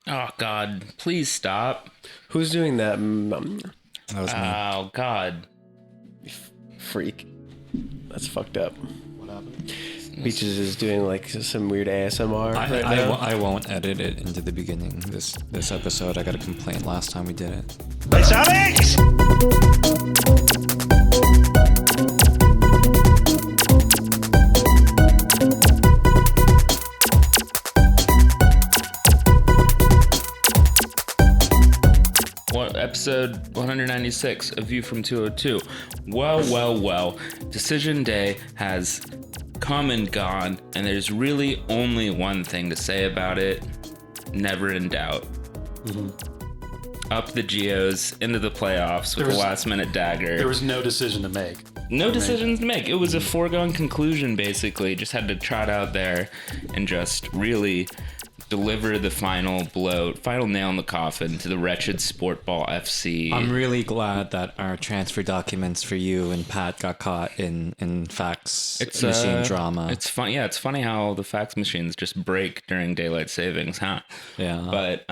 Oh God, please stop. Who's doing that? That was me. Oh God. Freak. That's fucked up. What happened? Peaches is doing like some weird ASMR right now. I won't edit it into the beginning. This episode, I got a complaint last time we did it. It's Alex! Episode 196, A View from 202. Well. Decision day has come and gone, and there's really only one thing to say about it. Never in doubt. Mm-hmm. Up the Geos, into the playoffs with a last-minute dagger. There was no decision to make. No decisions to make. It was a foregone conclusion, basically. Just had to trot out there and just really deliver the final blow, final nail in the coffin to the wretched Sportball FC. I'm really glad that our transfer documents for you and Pat got caught in fax machine drama. It's fun. Yeah, it's funny how the fax machines just break during daylight savings, huh? Yeah. But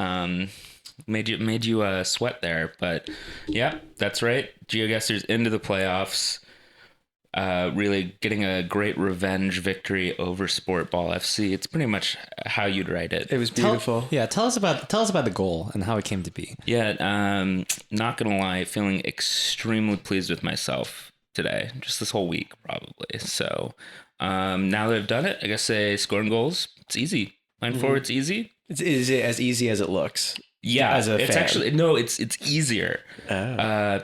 made you sweat there. But yeah, that's right. GeoGuessr's into the playoffs. Really getting a great revenge victory over Sportball FC. It's pretty much how you'd write it. It was beautiful. Tell us about the goal and how it came to be. Yeah, not gonna lie, feeling extremely pleased with myself today. Just this whole week, probably. So now that I've done it, I guess scoring goals. It's easy. Playing forward, it's easy. Is it as easy as it looks? Yeah, as a it's fan? actually no. It's easier.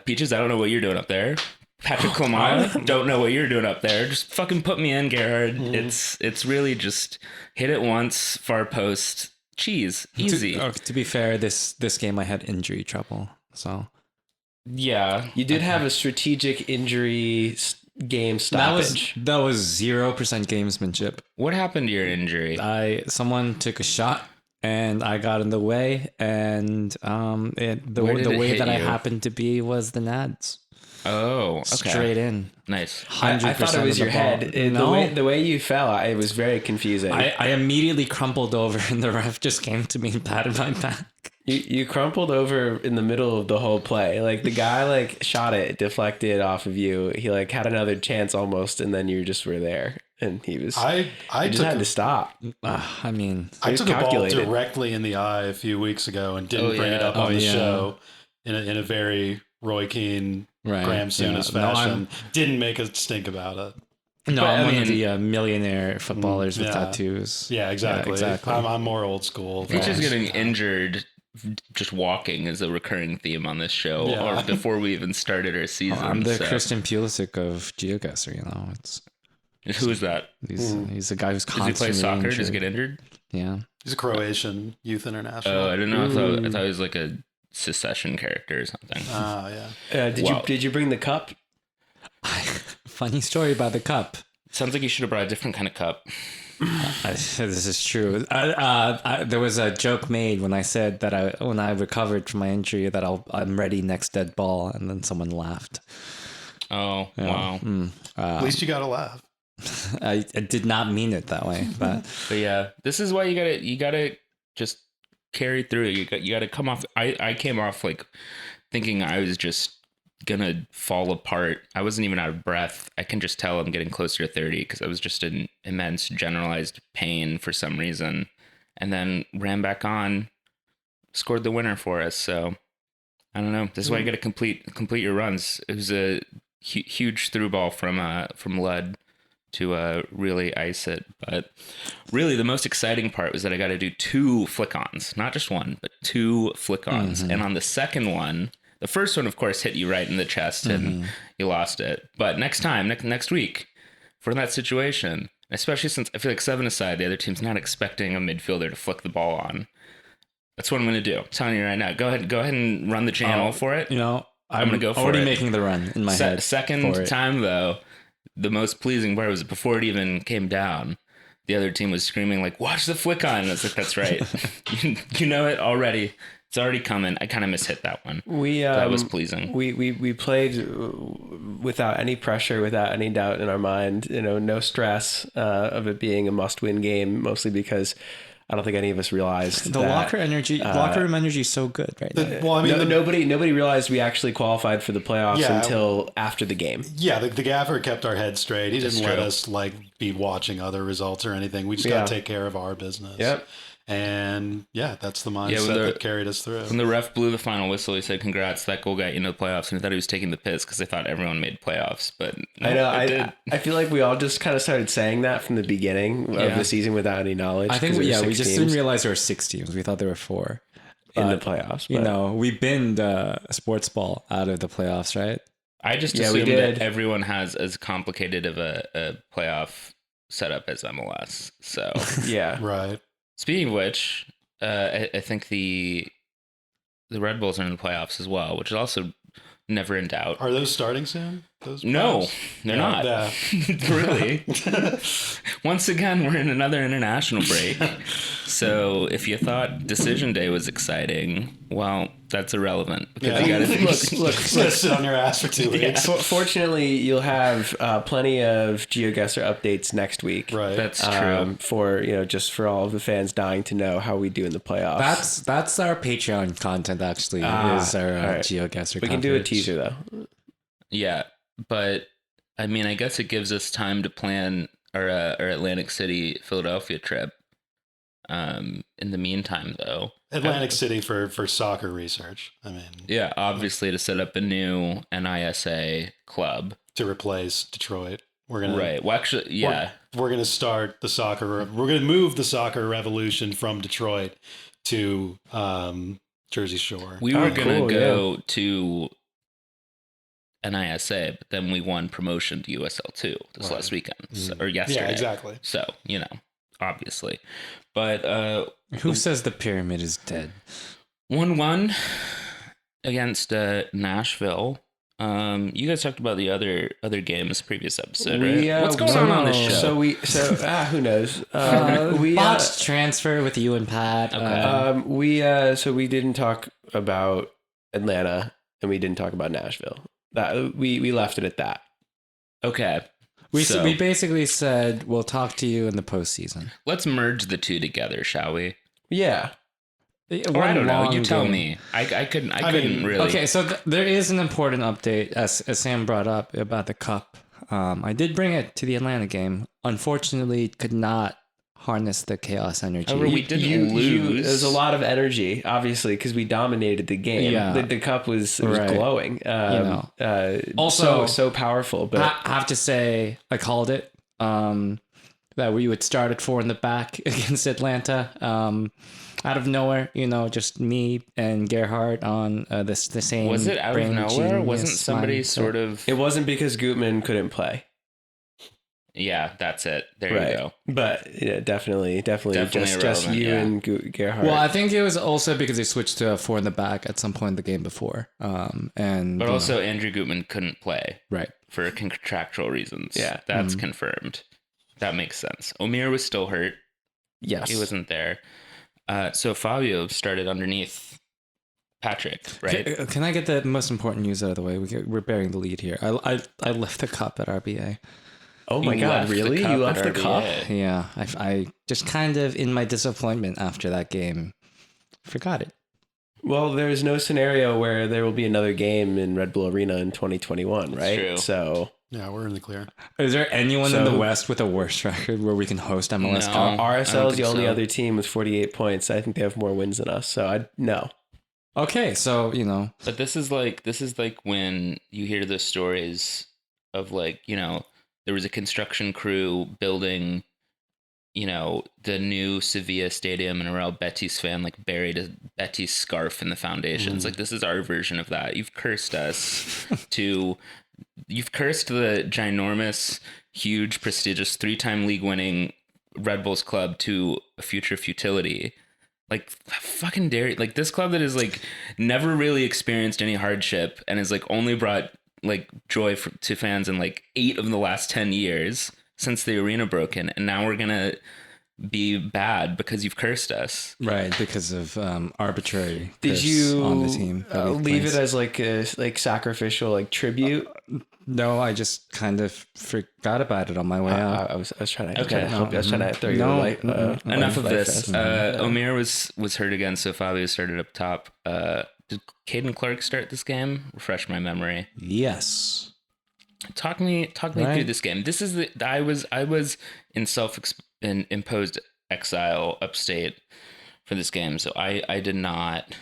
Peaches, I don't know what you're doing up there. Patrick Clamara, don't know what you're doing up there. Just fucking put me in, Gerhard. It's really just hit it once, far post, cheese, easy. To be fair, this game I had injury trouble, so yeah. You did have a strategic injury game stoppage. That was 0% gamesmanship. What happened to your injury? Someone took a shot and I got in the way, and the way that I happened to be was the nads. Oh, okay. Straight in. Nice. 100% I thought it was your head. The way you fell, it was very confusing. I immediately crumpled over and the ref just came to me and patted my back. You crumpled over in the middle of the whole play. Like the guy shot it, deflected off of you. He had another chance almost, and then you just were there. And he was. I just had to stop. I mean, I took a ball calculated. directly in the eye a few weeks ago and didn't bring it up on the show in a very Roy Keane, Graham Souness fashion. Didn't make a stink about it. No, I'm one of the millionaire footballers with tattoos. Yeah, exactly. I'm more old school. Peaches getting injured just walking is a recurring theme on this show, or before we even started our season. I'm the Christian Pulisic of GeoGuessr, Who is that? He's the guy who's constantly Does he play soccer? injured. Does he get injured? Yeah. He's a Croatian youth international. Oh, I didn't know. I thought he was like a secession character or something. Oh, yeah. Did you bring the cup? Funny story about the cup. Sounds like you should have brought a different kind of cup. This is true. There was a joke made when I said that when I recovered from my injury that I'm ready next dead ball, and then someone laughed. Oh, wow. At least you got to laugh. I did not mean it that way, but yeah, this is why you gotta just carry through. You gotta come off. I came off thinking I was just gonna fall apart. I wasn't even out of breath. I can just tell I'm getting closer to 30 because I was just in immense generalized pain for some reason, and then ran back on, scored the winner for us. So I don't know. This is why you got to complete your runs. It was a huge through ball from Lud to really ice it. But really the most exciting part was that I got to do 2 flick-ons, not just one, but 2 flick-ons. And on the second one, the first one, of course, hit you right in the chest and you lost it. But next time, next week, for that situation, especially since I feel like 7-a-side, the other team's not expecting a midfielder to flick the ball on. That's what I'm going to do. I'm telling you right now. Go ahead and run the channel for it. I'm going to go for already it. making the run in my head. Second time, though, the most pleasing part was before it even came down, the other team was screaming, watch the flick on. And I was like, that's right. you know it already. It's already coming. I kind of mishit that one. That was pleasing. We played without any pressure, without any doubt in our mind. No stress of it being a must-win game. Mostly because I don't think any of us realized The locker room energy is so good right now. Well, I mean, nobody realized we actually qualified for the playoffs Yeah. until after the game. yeah, the gaffer kept our head straight. He didn't let us like be watching other results or anything. We just got to take care of our business. Yep. And yeah, that's the mindset that carried us through. When the ref blew the final whistle, he said, "Congrats, that goal got you into the playoffs." And I thought he was taking the piss because they thought everyone made playoffs. But no, I know. I feel like we all just kind of started saying that from the beginning of the season without any knowledge. I think 'cause there were we 6 just teams didn't realize there were 6 teams. We thought there were 4 in the playoffs. You but- know, we binned sports ball out of the playoffs, right? I just Yeah, we assumed that did. everyone has as complicated of a playoff setup as MLS. So yeah. Right. speaking of which, I think the Red Bulls are in the playoffs as well, which is also never in doubt. Are those starting soon? Those No, playoffs? they're Yeah, not. yeah. Really. Once again, we're in another international break. So if you thought Decision Day was exciting, well, that's irrelevant because Yeah. you got to Look, Just gonna sit on your ass for 2 weeks. Fortunately, you'll have plenty of GeoGuessr updates next week. Right. That's true. For just for all of the fans dying to know how we do in the playoffs. That's our Patreon content actually. Is our all right. GeoGuessr. We can do a coverage. teaser though. Yeah, but I mean, I guess it gives us time to plan our Atlantic City Philadelphia trip. In the meantime, though, Atlantic City for soccer research. I mean, yeah, obviously to set up a new NISA club, to replace Detroit. We're gonna right? Well, actually, yeah, we're gonna start the soccer. We're gonna move the soccer revolution from Detroit to Jersey Shore. we were Oh, gonna cool, go to NISA, but then we won promotion to USL2 this last weekend or yesterday. Yeah, exactly. So obviously, but Who says the pyramid is dead? 1-1 against Nashville. You guys talked about the other games previous episode, right? What's going on this show? Who knows? We Botched transfer with you and Pat. Okay. we didn't talk about Atlanta and we didn't talk about Nashville. That we left it at that. Okay. We So, basically said we'll talk to you in the postseason. let's merge the two together, shall we? Yeah. Or I don't know. You long tell game. me. I couldn't mean, really. Okay, so there is an important update, as Sam brought up, about the cup. I did bring it to the Atlanta game. Unfortunately, it could not harness the chaos energy. However, we didn't lose. There's a lot of energy, obviously, because we dominated the game. Yeah. The cup was Right. glowing. Also- so powerful. But I have to say, I called it. That we would start at 4 in the back against Atlanta. Out of nowhere, just me and Gerhardt on the same. Was it out of brain nowhere? Wasn't genius somebody mindset. sort of? it wasn't because Gutman couldn't play. Yeah, that's it. There you go. But yeah, definitely just irrelevant, you yeah. and Gerhardt. Well, I think it was also because they switched to a 4 in the back at some point in the game before. And But you also, Andrew Gutman couldn't play know, right. for contractual reasons. Yeah. That's confirmed. That makes sense. Omir was still hurt. yes, He wasn't there. So Fabio started underneath Patrick, right? Can I get the most important news out of the way? We're bearing the lead here. I left the cup at RBA. Oh my You God! left the Really? cup You at left the cup? RBA. Yeah, I just kind of, in my disappointment after that game, forgot it. Well, there's no scenario where there will be another game in Red Bull Arena in 2021, right? true. So Yeah, we're in the clear. Is there anyone in the So- West with a worse record where we can host MLS No. Cup? I RSL don't is the think only so. other team with 48 points. I think they have more wins than us. So no. Okay, so But this is like when you hear the stories of there was a construction crew building, the new Sevilla stadium, and a Real Betis fan buried a Betis scarf in the foundation. It's like, this is our version of that. You've cursed us you've cursed the ginormous, huge, prestigious 3-time league winning Red Bulls club to a future futility. Fucking dare, this club that is never really experienced any hardship and has only brought joy to fans in 8 of the last 10 years since the arena broke in, and now we're gonna be bad because you've cursed us. Right, because of arbitrary. Did curse you on the team leave it as like a sacrificial like tribute? No, I just kind of forgot about it on my way out. I was trying to Okay. I was trying to throw you No, a light. Enough of light this. vest. Omir was hurt again, so Fabio started up top. Did Caden Clark start this game? Refresh my memory. Yes. Talk me Right. through this game. This is I was in imposed exile upstate for this game, so I did not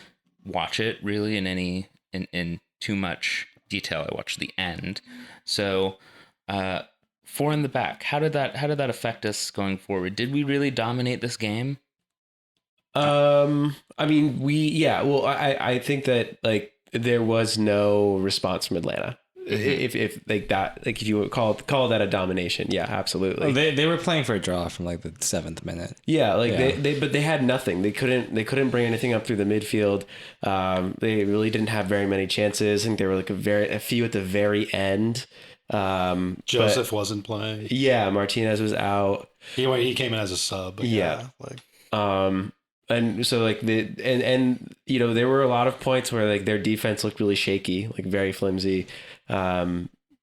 watch it really in too much detail. I watched the end. So 4 in the back. How did that affect us going forward? Did we really dominate this game? I mean, well, I think that like there was no response from Atlanta. If like that, like if you would call that a domination, yeah, absolutely. They were playing for a draw from like the 7th minute. Yeah, like they had nothing. They couldn't bring anything up through the midfield. They really didn't have very many chances. I think there were like a few at the very end. Joseph wasn't playing. Yeah, Martinez was out. He came in as a sub. But And so like and you know, there were a lot of points where like their defense looked really shaky, like very flimsy.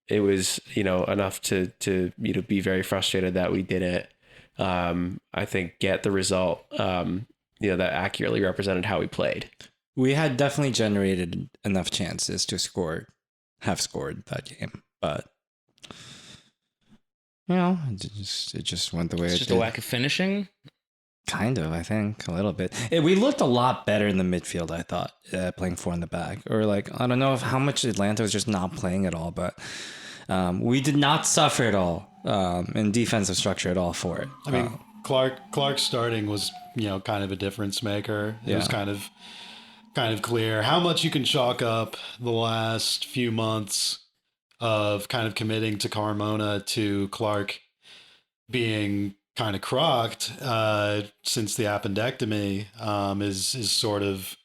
It was, you know, enough to you know, be very frustrated that we didn't I think get the result you know, that accurately represented how we played. We had definitely generated enough chances to have scored that game, but you know, it just went the way It's it just did. a lack of finishing. Kind of, I think, a little bit. We looked a lot better in the midfield, I thought, playing 4 in the back. Or, like, I don't know how much Atlanta was just not playing at all, but we did not suffer at all in defensive structure at all for it. I mean, Clark starting was, you know, kind of a difference maker. It was kind of clear how much you can chalk up the last few months of kind of committing to Carmona to Clark being kind of crocked since the appendectomy is sort of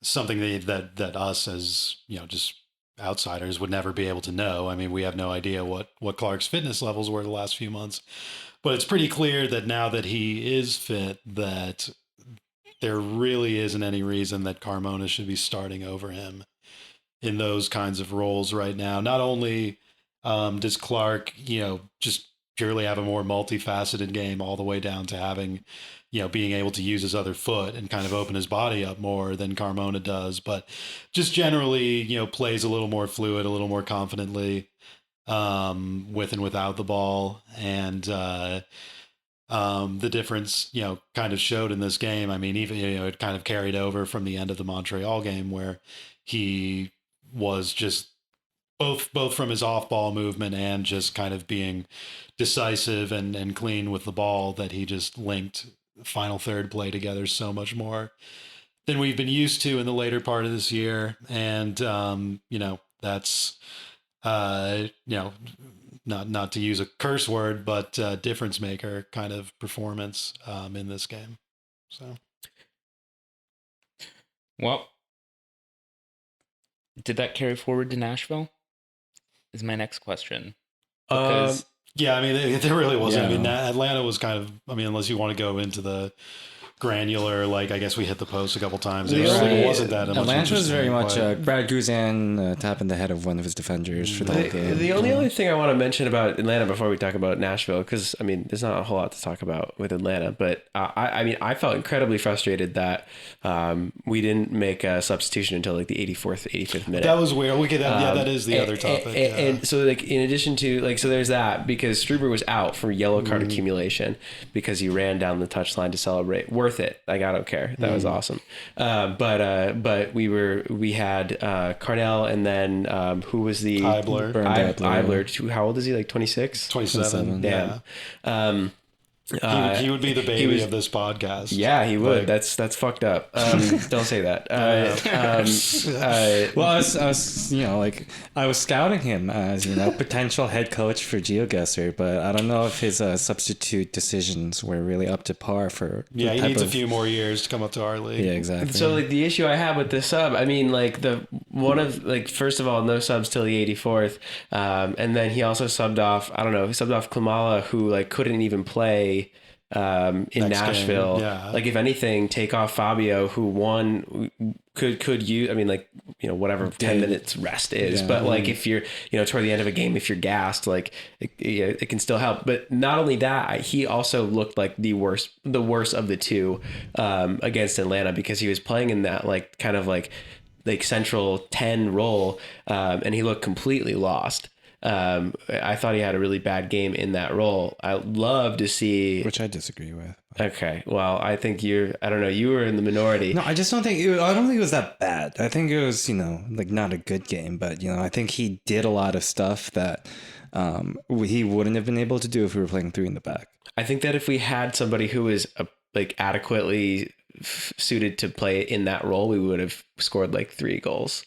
something that us as, you know, just outsiders would never be able to know. I mean, we have no idea what Clark's fitness levels were the last few months, but it's pretty clear that now that he is fit, that there really isn't any reason that Carmona should be starting over him in those kinds of roles right now. Not only does Clark, you know, just purely have a more multifaceted game all the way down to having, you know, being able to use his other foot and kind of open his body up more than Carmona does, but just generally, you know, plays a little more fluid, a little more confidently with and without the ball. And the difference, you know, kind of showed in this game. I mean, even, you know, it kind of carried over from the end of the Montreal game where he was just both from his off-ball movement and just kind of being decisive and clean with the ball, that he just linked final third play together so much more than we've been used to in the later part of this year. And, you know, that's, you know, not to use a curse word, but difference maker kind of performance in this game. So, Well, did that carry forward to Nashville? Is my next question. Because yeah, I mean, there really wasn't. Yeah. I mean, Atlanta was kind of, I mean, unless you want to go into the granular, like, I guess we hit the post a couple times. It wasn't that much. Atlanta was very much but- Brad Guzan tapping the head of one of his defenders for the whole game. The only other thing I want to mention about Atlanta before we talk about Nashville, because I mean, there's not a whole lot to talk about with Atlanta, but I mean, I felt incredibly frustrated that we didn't make a substitution until like the 84th, 85th minute. That was weird. That is the other topic. And so, like, in addition to, like, so there's that, because Struber was out for yellow card accumulation because he ran down the touchline to celebrate. Worth it. Like, I don't care. That was awesome. But we had Carnell, and then who was the Eibler. Eibler. How old is he? Like 26? 27. Damn. Yeah. He would be the baby of this podcast. Yeah, he would. Like- That's fucked up. Don't say that. Well, I was, you know, like, I was scouting him as, you know, potential head coach for GeoGuessr, but I don't know if his substitute decisions were really up to par for. Yeah, he the type needs a of- few more years to come up to our league. Yeah, exactly. So, like, the issue I have with this sub, I mean, like, first of all, no subs till the 84th, and then he also subbed off, I don't know, he subbed off Klimala, who, like, couldn't even play in Next game, Nashville. yeah. Like if anything, take off Fabio, who could use. I mean, like whatever 10 minutes rest is, but like if you're toward the end of a game, if you're gassed, like it can still help. But not only that, he also looked like the worst of the two against Atlanta, because he was playing in that like kind of like central 10 role, and he looked completely lost. I thought he had a really bad game in that role. I love to see. Which I disagree with. Okay, well, I think I don't know, you were in the minority. No, I just don't think I don't think it was that bad. I think it was, like not a good game, but I think he did a lot of stuff that he wouldn't have been able to do if we were playing 3 in the back. I think that if we had somebody who was like adequately suited to play in that role, we would have scored like 3 goals.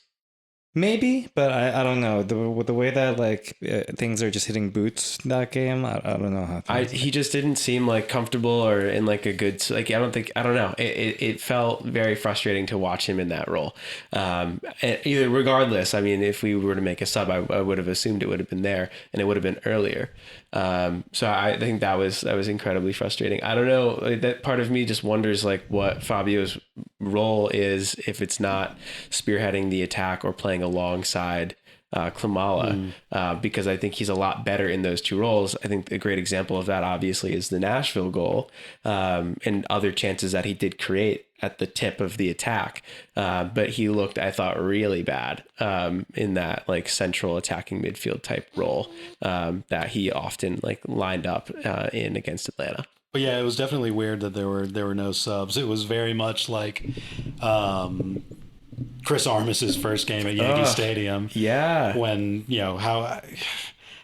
Maybe, but I don't know. The way that like things are just hitting boots that game, I don't know how. He just didn't seem like comfortable or in like a good, like I don't know. It felt very frustrating to watch him in that role. Either regardless, I mean, if we were to make a sub, I would have assumed it would have been there and it would have been earlier. So I think that was incredibly frustrating. I don't know, that part of me just wonders like what Fabio's role is if it's not spearheading the attack or playing alongside Klimala, because I think he's a lot better in those 2 roles. I think a great example of that obviously is the Nashville goal, and other chances that he did create at the tip of the attack. But he looked, I thought, really bad in that like central attacking midfield type role that he often like lined up in against Atlanta. But yeah, it was definitely weird that there were no subs. It was very much like Chris Armas's first game at Yankee Stadium. Yeah. When,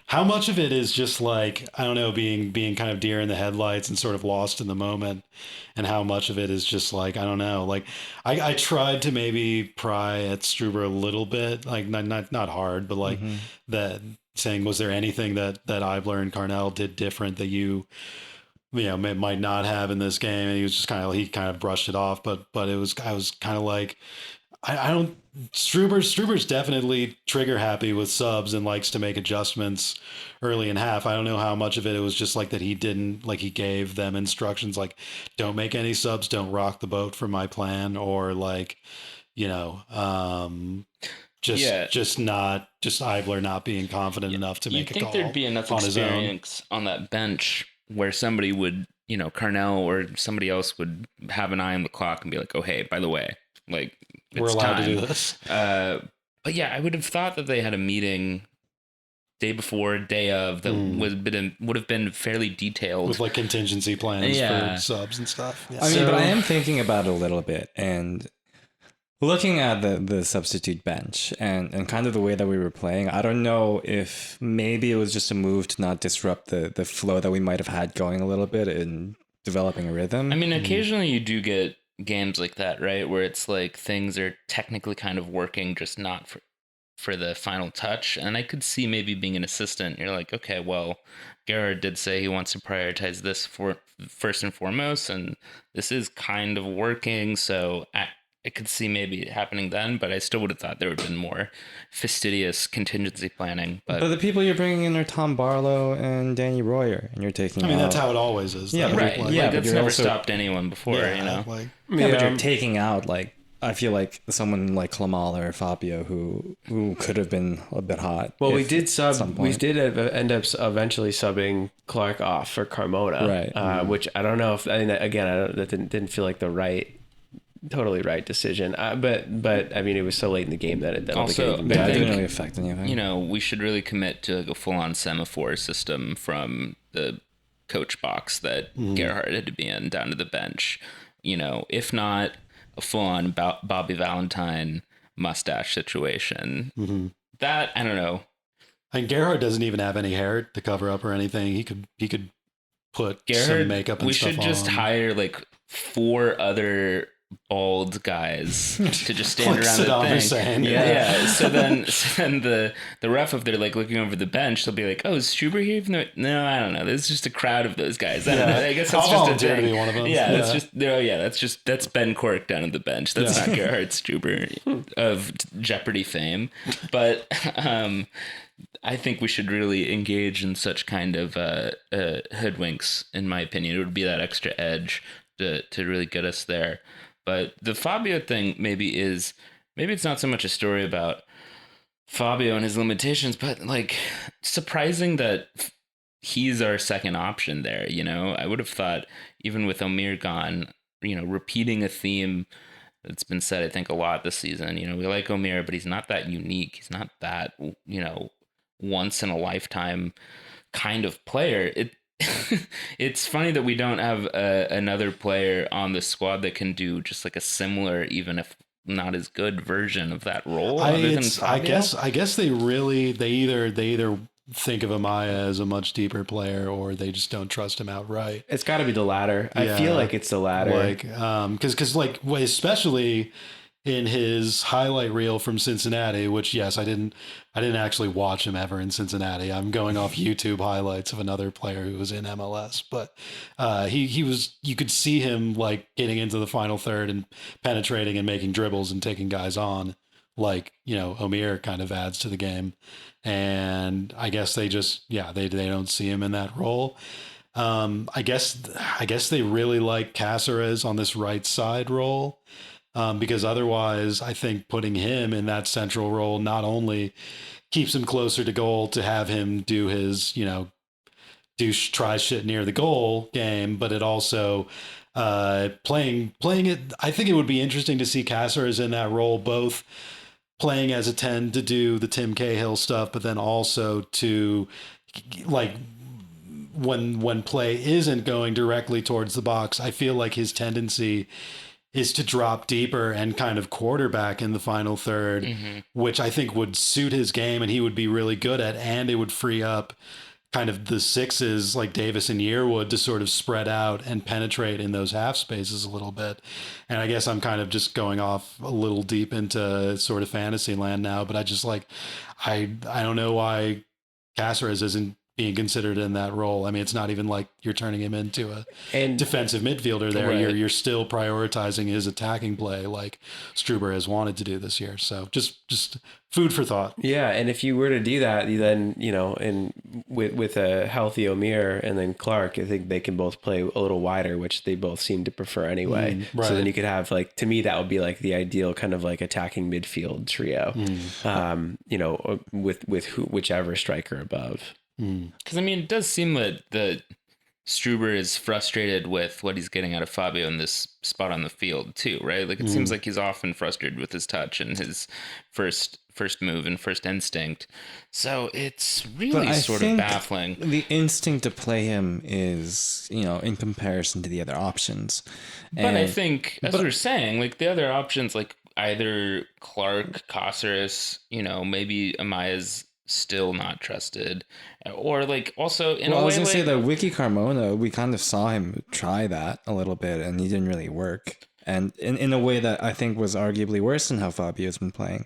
how much of it is just like, I don't know, being kind of deer in the headlights and sort of lost in the moment, and how much of it is just like, I don't know, like I tried to maybe pry at Struber a little bit, like not hard, but like that, saying, was there anything that Eibler and Carnell did different that you might not have in this game? And he was just he kind of brushed it off, but I was kind of like, I don't. Struber's definitely trigger happy with subs and likes to make adjustments early in half. I don't know how much of it was just like that he didn't, like he gave them instructions like, don't make any subs, don't rock the boat for my plan, or like, Eibler not being confident enough to make a call. You'd think there'd be enough on his own. experience on that bench where somebody would, Carnell or somebody else would have an eye on the clock and be like, oh, hey, by the way, like, we're allowed to do this. But yeah, I would have thought that they had a meeting day before, day of, that would have been fairly detailed with like contingency plans for subs and stuff. Yeah. I mean, but I am thinking about it a little bit and looking at the substitute bench and kind of the way that we were playing. I don't know if maybe it was just a move to not disrupt the flow that we might have had going a little bit in developing a rhythm. I mean, occasionally you do get games like that, right, where it's like things are technically kind of working, just not for the final touch. And I could see maybe being an assistant, you're like, okay, well, Gerhard did say he wants to prioritize this for first and foremost, and this is kind of working, so I could see maybe it happening then, but I still would have thought there would have been more fastidious contingency planning. But the people you're bringing in are Tom Barlow and Danny Royer, and you're taking. I mean, that's how it always is. Yeah, though. right. Yeah, like, but it's you're never also- stopped anyone before, Like, but you're taking out like. I feel like someone like Klimala or Fabio who could have been a bit hot. Well, we if did at some sub. We point. did end up eventually subbing Clark off for Carmona, Right. Which I don't know if. I mean, again, that didn't feel like the totally right decision. But I mean, it was so late in the game that it Also, didn't Yeah, I it didn't think, really affect anything. we should really commit to like a full-on semaphore system from the coach box that Gerhard had to be in down to the bench. If not a full-on Bobby Valentine mustache situation. That, I don't know. And Gerhard doesn't even have any hair to cover up or anything. He could put some Gerhard, makeup and we stuff should just on. hire like 4 other bald guys to just stand Like around Saddam the thing. Hussein. Yeah. So then the ref, if they're like looking over the bench, they'll be like, "Oh, is Struber here?" Even though, no, I don't know. There's just a crowd of those guys. I don't know. I guess that's I'll just a volunteer to thing. be one of them. Yeah, that's Yeah. just that's Ben Cork down at the bench. That's not Gerhard Struber of Jeopardy fame, but I think we should really engage in such kind of hoodwinks. In my opinion, it would be that extra edge to really get us there. But the Fabio thing maybe it's not so much a story about Fabio and his limitations, but like surprising that he's our second option there. You know, I would have thought even with Omir gone, you know, repeating a theme that's been said, I think, a lot this season. You know, we like Omir, but he's not that unique. He's not that, you know, once in a lifetime kind of player. It's funny that we don't have another player on the squad that can do just like a similar, even if not as good version of that role. I other than Fabio. guess they either think of Amaya as a much deeper player, or they just don't trust him outright. It's got to be the latter. I feel like it's the latter. Like, because like especially in his highlight reel from Cincinnati, which yes, I didn't actually watch him ever in Cincinnati. I'm going off YouTube highlights of another player who was in MLS, but he was, you could see him like getting into the final third and penetrating and making dribbles and taking guys on, like, you know, Omir kind of adds to the game. And I guess they just, they don't see him in that role. I guess they really like Cáceres on this right side role. Because otherwise, I think putting him in that central role not only keeps him closer to goal to have him do his, you know, try shit near the goal game, but it also playing it. I think it would be interesting to see Cáceres in that role, both playing as a 10 to do the Tim Cahill stuff, but then also to like when play isn't going directly towards the box. I feel like his tendency is to drop deeper and kind of quarterback in the final third, which I think would suit his game and he would be really good at, and it would free up kind of the sixes like Davis and Yearwood to sort of spread out and penetrate in those half spaces a little bit. And I guess I'm kind of just going off a little deep into sort of fantasy land now, but I just like, I don't know why Cáceres isn't being considered in that role. I mean, it's not even like you're turning him into a defensive midfielder there. Right. You're still prioritizing his attacking play like Struber has wanted to do this year. So just food for thought. Yeah, and if you were to do that, then, you know, and with a healthy Omir and then Clark, I think they can both play a little wider, which they both seem to prefer anyway. Right. So then you could have, like, to me, that would be like the ideal kind of like attacking midfield trio. You know, with whichever striker above. Because I mean, it does seem that Struber is frustrated with what he's getting out of Fabio in this spot on the field too, right? Like it seems like he's often frustrated with his touch and his first move and first instinct. So it's really sort of baffling. The instinct to play him is, you know, in comparison to the other options. But I think, as we're saying, like the other options, like either Clark, Cáceres, you know, maybe Amaya's still not trusted, or like also in a way, I was gonna like, say that Wiki Carmona, we kind of saw him try that a little bit and he didn't really work, and in a way that I think was arguably worse than how Fabio's been playing.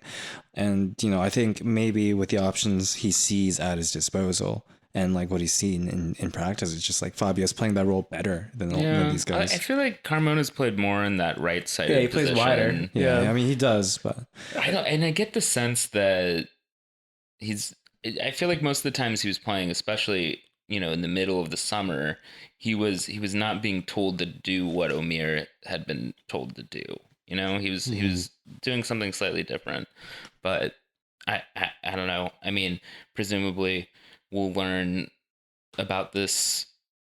And you know, I think maybe with the options he sees at his disposal and like what he's seen in practice, it's just like Fabio's playing that role better than these guys. I feel like Carmona's played more in that right side. Yeah, he plays wider. Yeah, I mean he does, but I get the sense that I feel like most of the times he was playing, especially, you know, in the middle of the summer, he was not being told to do what Omir had been told to do. You know, he was doing something slightly different. But I don't know. I mean, presumably we'll learn about this,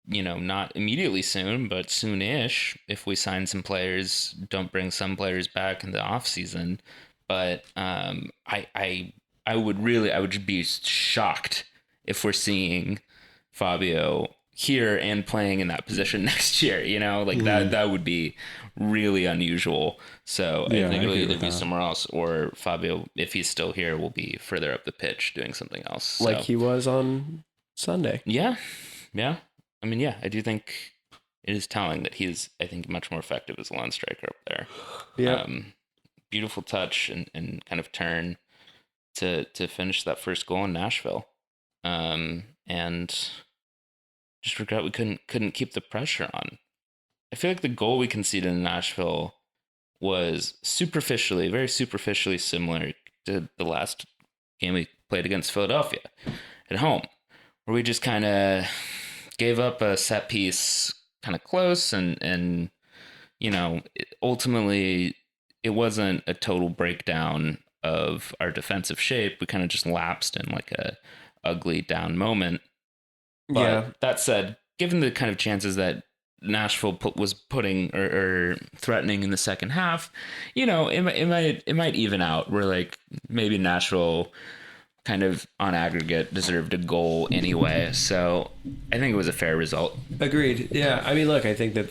you know, not immediately soon, but soonish, if we sign some players, don't bring some players back in the off season. But I would be shocked if we're seeing Fabio here and playing in that position next year, you know, like that would be really unusual. So I think it'll either be somewhere else, or Fabio, if he's still here, will be further up the pitch doing something else. Like he was on Sunday. Yeah. I mean, yeah, I do think it is telling that he's, I think, much more effective as a lone striker up there. Yeah. Beautiful touch and kind of turn to finish that first goal in Nashville. And just regret we couldn't keep the pressure on. I feel like the goal we conceded in Nashville was very superficially similar to the last game we played against Philadelphia at home, where we just kind of gave up a set piece kind of close and ultimately it wasn't a total breakdown of our defensive shape. We kind of just lapsed in like a ugly down moment. But that said, given the kind of chances that Nashville was putting or threatening in the second half, it might even out. Where like maybe Nashville kind of on aggregate deserved a goal anyway. So I think it was a fair result. Agreed. Yeah. I mean, look, I think that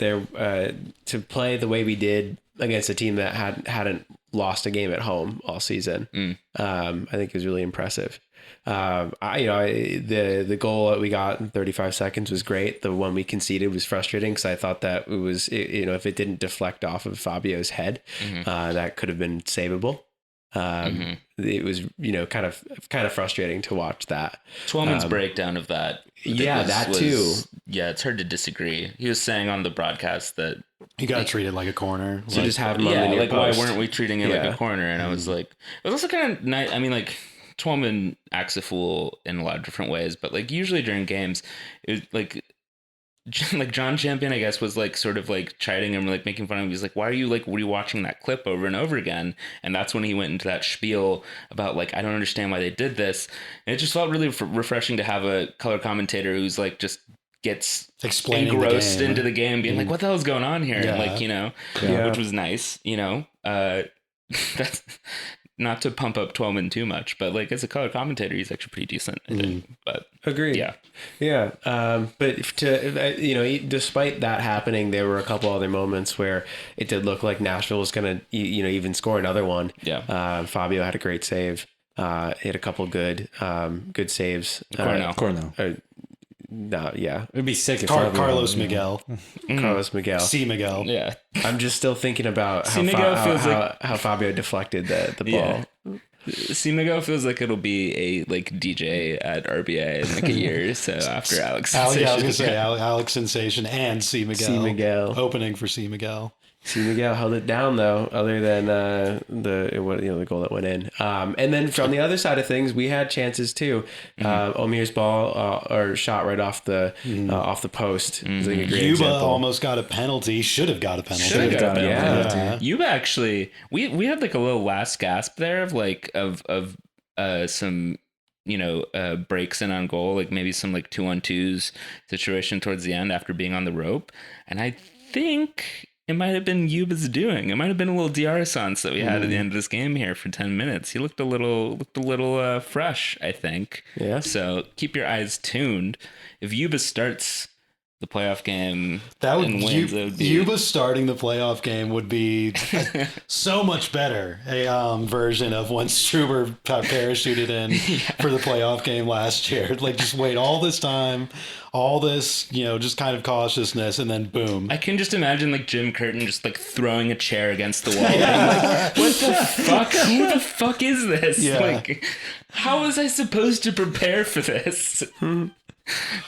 to play the way we did against a team that hadn't lost a game at home all season, I think is really impressive. The goal that we got in 35 seconds was great. The one we conceded was frustrating because I thought that it was, if it didn't deflect off of Fabio's head, that could have been savable. It was, kind of frustrating to watch that. Twellman's breakdown of that. Too. Yeah, it's hard to disagree. He was saying on the broadcast that he got treated like a corner. So just have him on the near like post. Why weren't we treating it like a corner? And I was like, it was also kind of nice. I mean, like Twellman acts a fool in a lot of different ways, but like usually during games, it was like John Champion, I guess, was like sort of like chiding him, like making fun of him. He's like, why are you like rewatching that clip over and over again? And that's when he went into that spiel about like, I don't understand why they did this. And it just felt really refreshing to have a color commentator who's like just gets explaining engrossed into the game, being like, what the hell's going on here? Yeah. And like, which was nice, that's not to pump up Twellman too much, but like as a color commentator, he's actually pretty decent, I think. But agreed. Yeah. But despite that happening, there were a couple other moments where it did look like Nashville was going to, even score another one. Yeah. Fabio had a great save. He had a couple good saves. Cornell. No, yeah. It'd be sick if Carlos Miguel. Carlos Miguel. C. Miguel. Yeah. I'm just still thinking about how Fabio deflected the ball. Yeah. C. Miguel feels like it'll be a like DJ at RBA in like a year or so after Alex Sensation. I was gonna say Alex Sensation and C. Miguel. Opening for C. Miguel. C. Miguel held it down though, other than the goal that went in. And then from the other side of things, we had chances too. Omir's ball or shot right off the post. It was like a great Yuba example. almost got a penalty. Should have got a penalty. Yeah. Yuba actually, we had like a little last gasp there of like of some breaks in on goal, like maybe some like 2-on-2s situation towards the end after being on the rope, and I think it might have been Yuba's doing. It might have been a little Diarra-sans that we had at the end of this game here for 10 minutes. He looked a little fresh, I think. Yeah. So keep your eyes tuned. If Yuba starts the playoff game and wins, it would be... Yuba starting the playoff game would be so much better. A version of when Struber parachuted in for the playoff game last year. Like just wait all this time, all this, just kind of cautiousness, and then boom. I can just imagine like Jim Curtin just like throwing a chair against the wall. Like, what the fuck? Who the fuck is this? Yeah. Like, how was I supposed to prepare for this?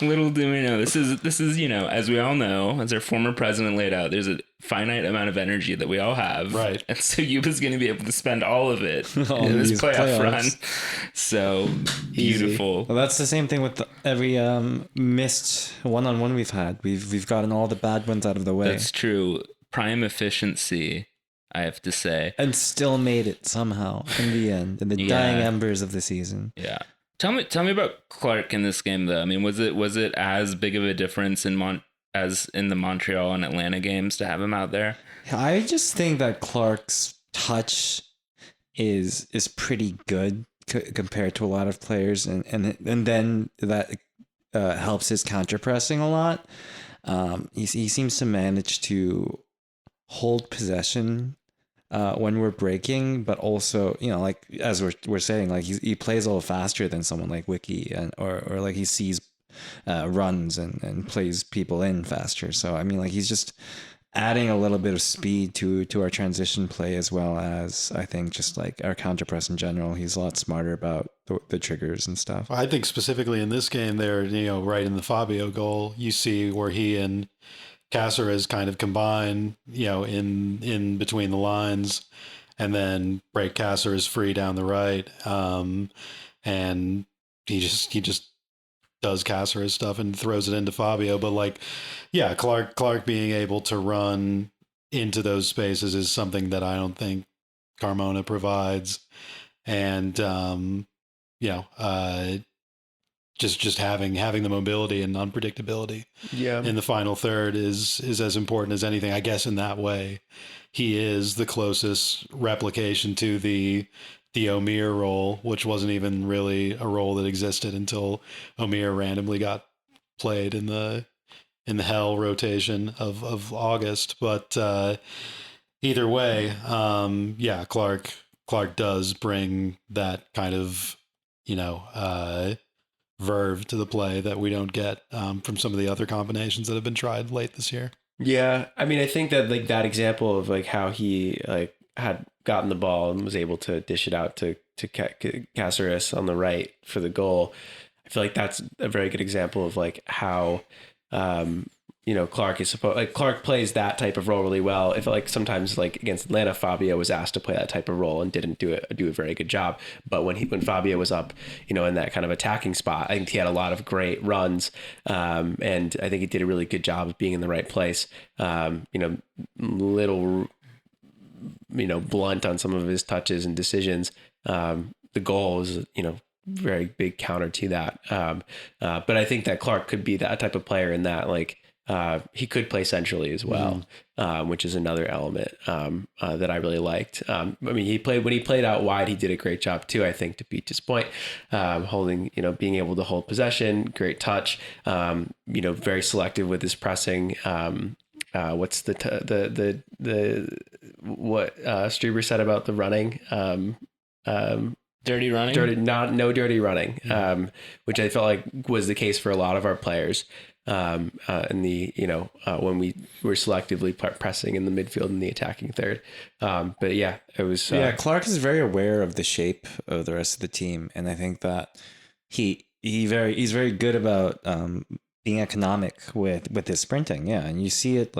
Little do we know, this is as we all know, as our former president laid out, there's a finite amount of energy that we all have, right? And so Yuba's going to be able to spend all of it in this playoff run. So beautiful. Well, that's the same thing with every missed one-on-one we've had. We've gotten all the bad ones out of the way. That's true. Prime efficiency, I have to say, and still made it somehow in the end, in the dying embers of the season. Yeah. Tell me about Clark in this game, though. I mean, was it as big of a difference as in the Montreal and Atlanta games to have him out there? I just think that Clark's touch is pretty good compared to a lot of players, and then that helps his counter pressing a lot. He seems to manage to hold possession when we're breaking, but also, like as we're saying, like he plays a little faster than someone like Wiki, or like he sees runs and plays people in faster. So I mean, like he's just adding a little bit of speed to our transition play, as well as I think just like our counter press in general. He's a lot smarter about the triggers and stuff. I think specifically in this game there, right in the Fabio goal, you see where he and Cáceres kind of combine, in between the lines, and then break Cáceres free down the right. And he just does Cáceres stuff and throws it into Fabio. But Clark being able to run into those spaces is something that I don't think Carmona provides. And, just having the mobility and unpredictability in the final third is as important as anything. I guess in that way, he is the closest replication to the Omir role, which wasn't even really a role that existed until Omir randomly got played in the Hell rotation of August. But either way, Clark does bring that kind of verve to the play that we don't get from some of the other combinations that have been tried late this year. Yeah, I mean, I think that that example of how he had gotten the ball and was able to dish it out to Cáceres on the right for the goal. I feel like that's a very good example of how Clark is supposed. Clark plays that type of role really well. If sometimes against Atlanta, Fabio was asked to play that type of role and didn't do a very good job. But when Fabio was up, in that kind of attacking spot, I think he had a lot of great runs, and I think he did a really good job of being in the right place. Little blunt on some of his touches and decisions. The goal is very big counter to that. But I think that Clark could be that type of player in that he could play centrally as well, which is another element that I really liked. When he played out wide, he did a great job too, I think, to Peach's point, holding, being able to hold possession, great touch, very selective with his pressing. What's what Struber said about the running? Dirty running? No dirty running, which I felt like was the case for a lot of our players. In the when we were selectively pressing in the midfield in the attacking third, but yeah, it was. Clark is very aware of the shape of the rest of the team, and I think that he's very good about being economic with his sprinting. Yeah, and you see it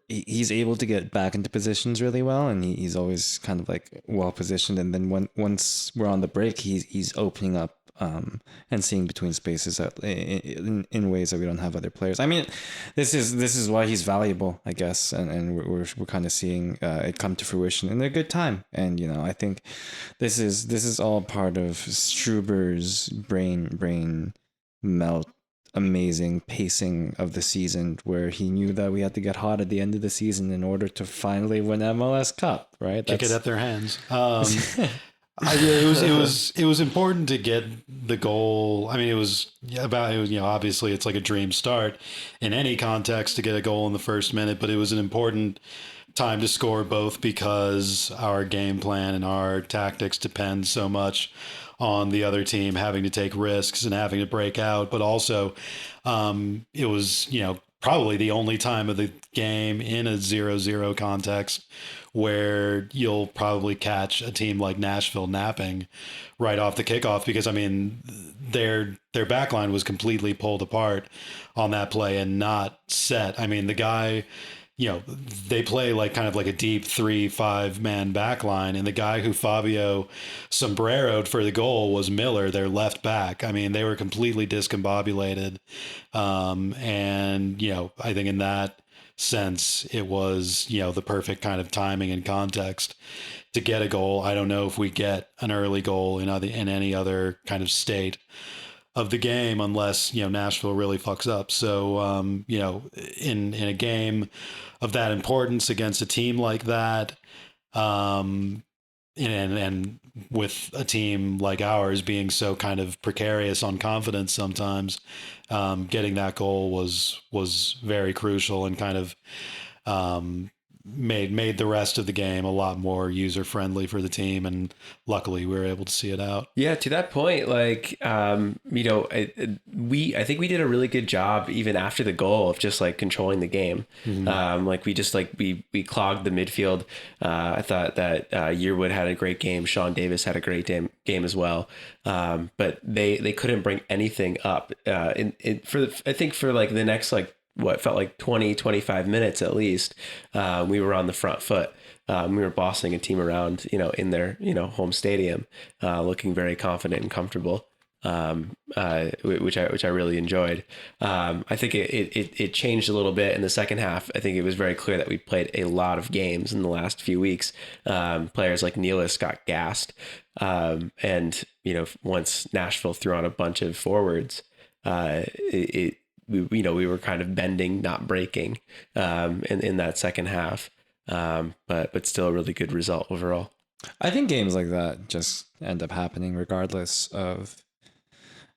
he's able to get back into positions really well, and he's always kind of well positioned. And then once we're on the break, he's opening up and seeing between spaces in ways that we don't have other players. I mean, this is why he's valuable, I guess, and we're kind of seeing it come to fruition in a good time. And I think this is all part of Struber's brain melt. Amazing pacing of the season, where he knew that we had to get hot at the end of the season in order to finally win MLS Cup, right? Kick it at their hands. It was important to get the goal. I mean, obviously it's like a dream start in any context to get a goal in the first minute, but it was an important time to score, both because our game plan and our tactics depend so much on the other team having to take risks and having to break out, but also it was probably the only time of the game in a 0-0 context where you'll probably catch a team like Nashville napping right off the kickoff, because I mean their back line was completely pulled apart on that play and not set. I mean, the guy, they play kind of like a deep 3-5 man back line, and the guy who Fabio sombreroed for the goal was Miller, their left back. I mean, they were completely discombobulated. And, I think in that sense, it was, the perfect kind of timing and context to get a goal. I don't know if we get an early goal in any other kind of state of the game, unless Nashville really fucks up. So in a game of that importance against a team like that, and with a team like ours being so kind of precarious on confidence sometimes, getting that goal was very crucial, and kind of made the rest of the game a lot more user friendly for the team, and luckily we were able to see it out. Yeah, to that point, like, you know, I think we did a really good job even after the goal of just like controlling the game. Like we just like we clogged the midfield. I thought that Yearwood had a great game. Sean Davis had a great game as well. But they couldn't bring anything up. I think for like the next like what felt like 20-25 minutes at least, we were on the front foot. We were bossing a team around, you know, in their, you know, home stadium, looking very confident and comfortable, which I really enjoyed. I think it changed a little bit in the second half. I think it was very clear that we played a lot of games in the last few weeks. Players like Nealis got gassed, and you know, once Nashville threw on a bunch of forwards, we were kind of bending, not breaking, in that second half. But still a really good result overall. I think games like that just end up happening regardless of,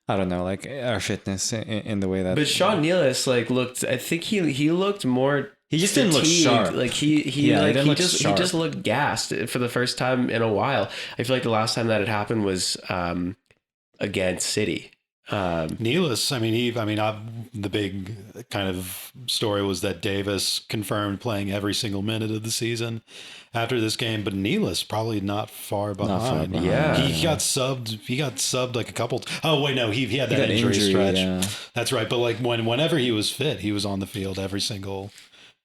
I don't know, like our fitness in the way that. But Sean Nealis like looked. I think he looked more. He just didn't look sharp. Like he just looked gassed for the first time in a while. I feel like the last time that had happened was against City. Nealis, the big kind of story was that Davis confirmed playing every single minute of the season after this game, but Nealis probably not far behind. Yeah, he got subbed. He got subbed like a couple. Oh wait, no, he had that injury stretch. Yeah. That's right. But like whenever he was fit, he was on the field every single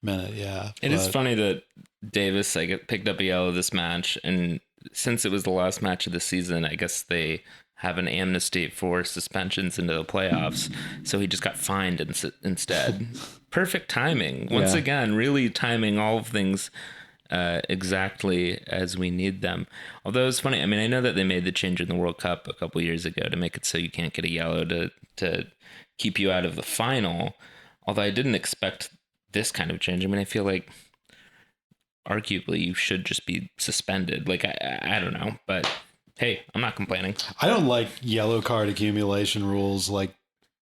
minute. Yeah, it is funny that Davis picked up a yellow this match, and since it was the last match of the season, I guess they have an amnesty for suspensions into the playoffs. So he just got fined instead. Perfect timing. Once again, really timing all of things exactly as we need them. Although it's funny, I mean, I know that they made the change in the World Cup a couple years ago to make it so you can't get a yellow to keep you out of the final. Although I didn't expect this kind of change. I mean, I feel like arguably you should just be suspended. Like, I don't know, but hey, I'm not complaining. I don't like yellow card accumulation rules, like,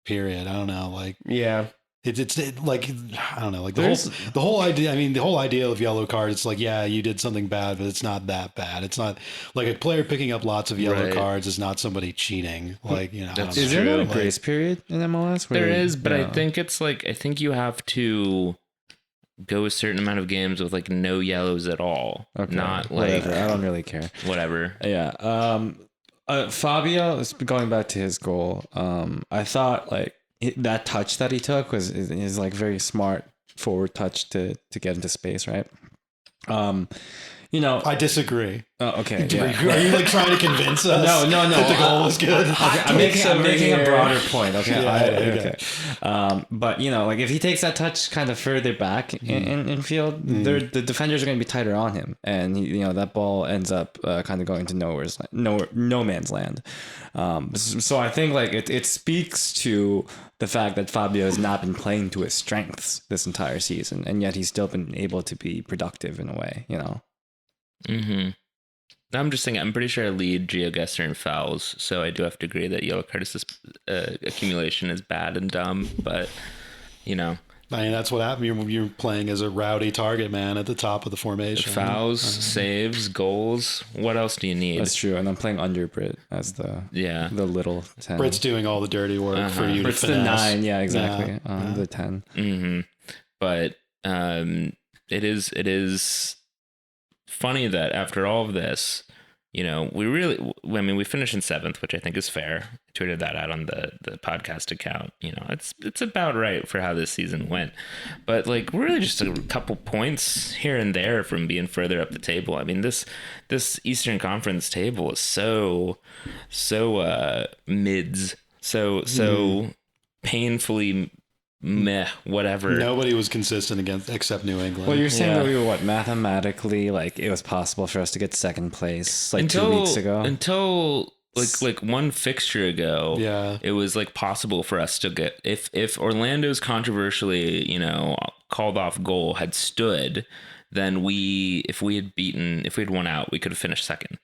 period. I don't know, like, yeah, it's like, I don't know, like the whole idea. I mean, the whole idea of yellow card, it's like, yeah, you did something bad, but it's not that bad. It's not like a player picking up lots of yellow cards is not somebody cheating. Like, you know, is there not a grace period in MLS? There is, but I think it's like, I think you have to go a certain amount of games with like no yellows at all. Okay. Not like whatever. I don't really care. Whatever. Yeah. Fabio, going back to his goal. I thought like that touch that he took was is like very smart forward touch to get into space, right? You know, I disagree. Oh, okay. Are you like trying to convince us? No. That the goal was good. Okay, I'm making a broader point. Okay. Yeah, okay. But you know, like if he takes that touch kind of further back in field, the defenders are going to be tighter on him, and that ball ends up kind of going to no man's land. So I think like it speaks to the fact that Fabio has not been playing to his strengths this entire season, and yet he's still been able to be productive in a way. You know. Mm-hmm. I'm just saying, I'm pretty sure I lead GeoGuessr in fouls, so I do have to agree that yellow card accumulation is bad and dumb, but, you know. I mean, that's what happened. You're playing as a rowdy target man at the top of the formation. Fouls, saves, goals. What else do you need? That's true, and I'm playing under Brit as the little 10. Brit's doing all the dirty work for you Brit's to finesse. The 9, yeah, exactly. The 10. Mm-hmm. But it is funny that after all of this, we finished in 7th, which I think is fair. I tweeted that out on the podcast account. It's about right for how this season went. But like, we're really just a couple points here and there from being further up the table. I mean, this Eastern Conference table is so mids, so painfully meh, whatever. Nobody was consistent except New England. Well, you're saying that we were mathematically, like, it was possible for us to get second place like 2 weeks ago? Until like one fixture ago, it was like possible for us to get, if Orlando's controversially, called off goal had stood, then if we had won out, we could have finished second.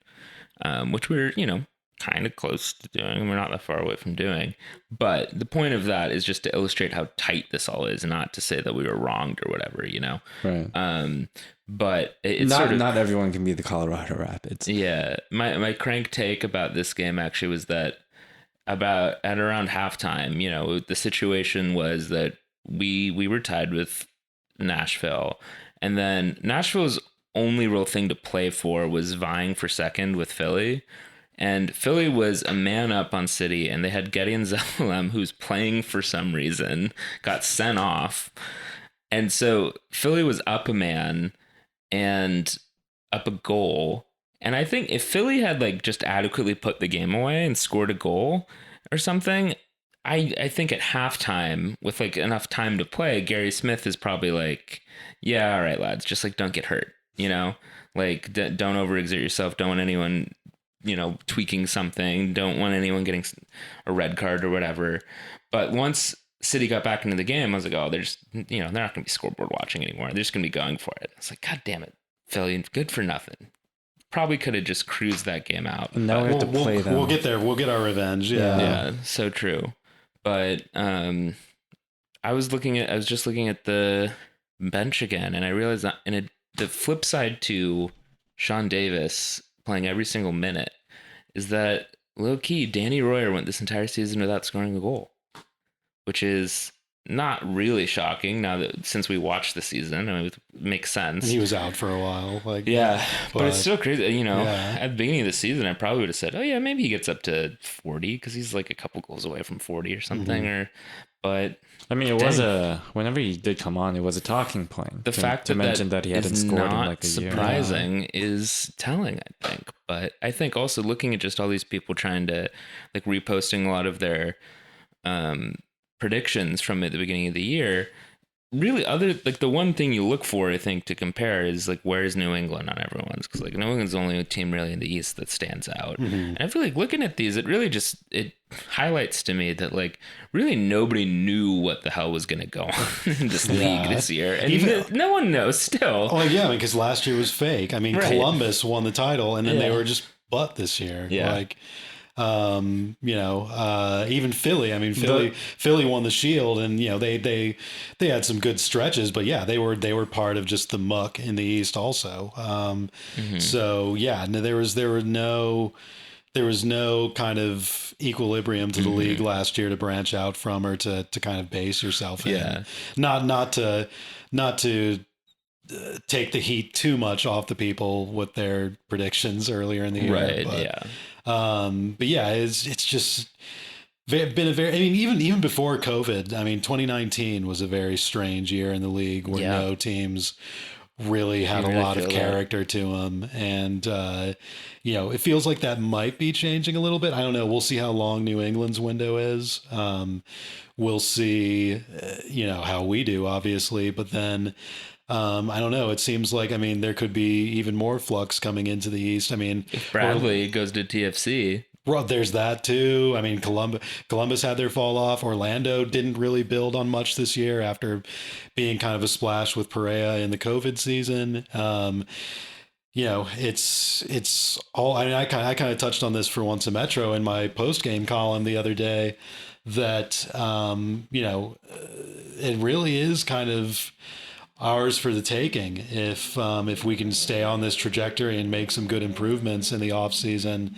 Which we're, kind of close to doing. We're not that far away from doing. But the point of that is just to illustrate how tight this all is, not to say that we were wronged or whatever, you know. Right. But it's not sort of, not everyone can be the Colorado Rapids. yeah. My crank take about this game actually was that at around halftime, you know, the situation was that we were tied with Nashville, and then Nashville's only real thing to play for was vying for second with Philly. And Philly was a man up on City, and they had Gideon Zelalem, who's playing for some reason, got sent off. And so Philly was up a man and up a goal. And I think if Philly had like just adequately put the game away and scored a goal or something, I think at halftime, with like enough time to play, Gary Smith is probably like, yeah, all right, lads, just like don't get hurt, you know, like don't overexert yourself. Don't want anyone, you know, tweaking something. Don't want anyone getting a red card or whatever. But once City got back into the game, I was like, oh, they're just, you know, they're not going to be scoreboard watching anymore. They're just going to be going for it. It's like, God damn it, Philly, good for nothing. Probably could have just cruised that game out. And now we have to play them. We'll get there. We'll get our revenge. Yeah. Yeah, so true. But I was just looking at the bench again, and I realized that the flip side to Sean Davis playing every single minute is that low key Danny Royer went this entire season without scoring a goal, which is not really shocking now that since we watched the season. I mean, it makes sense. He was out for a while. Like, yeah, but it's still crazy. You know, yeah. at the beginning of the season, I probably would have said, oh yeah, maybe he gets up to 40 because he's like a couple goals away from 40 or something. But I mean, it was whenever he did come on, it was a talking point. The fact to mention that he hadn't scored in like a year. Surprising is telling, I think. But I think also looking at just all these people trying to like reposting a lot of their predictions from at the beginning of the year, really the one thing you look for, I think, to compare is like, where's New England on everyone's? Because like New England's the only team really in the East that stands out. And I feel like looking at these, it highlights to me that like really nobody knew what the hell was going to go on in this league this year, and no one knows still. Oh yeah, because last year was fake. I mean, right. Columbus won the title, and then they were just butt this year. Yeah. Like, you know, even Philly. I mean, Philly won the Shield, and you know they had some good stretches, but yeah, they were part of just the muck in the East also. So yeah, no, there was no kind of equilibrium to the league last year to branch out from or to kind of base yourself in. Yeah. Not to take the heat too much off the people with their predictions earlier in the year. Right. But yeah, it's just been a very, I mean, even before COVID, I mean, 2019 was a very strange year in the league where no teams really had a lot of character to them. And, you know, it feels like that might be changing a little bit. I don't know. We'll see how long New England's window is. We'll see, you know, how we do, obviously. But then, I don't know. It seems like, I mean, there could be even more flux coming into the East. I mean, if Bradley goes to TFC. Well, there's that too. I mean, Columbus had their fall off. Orlando didn't really build on much this year after being kind of a splash with Perea in the COVID season. You know, it's all. I mean, I kind of touched on this for Once a Metro in my post game column the other day. That you know, it really is kind of ours for the taking if we can stay on this trajectory and make some good improvements in the off season.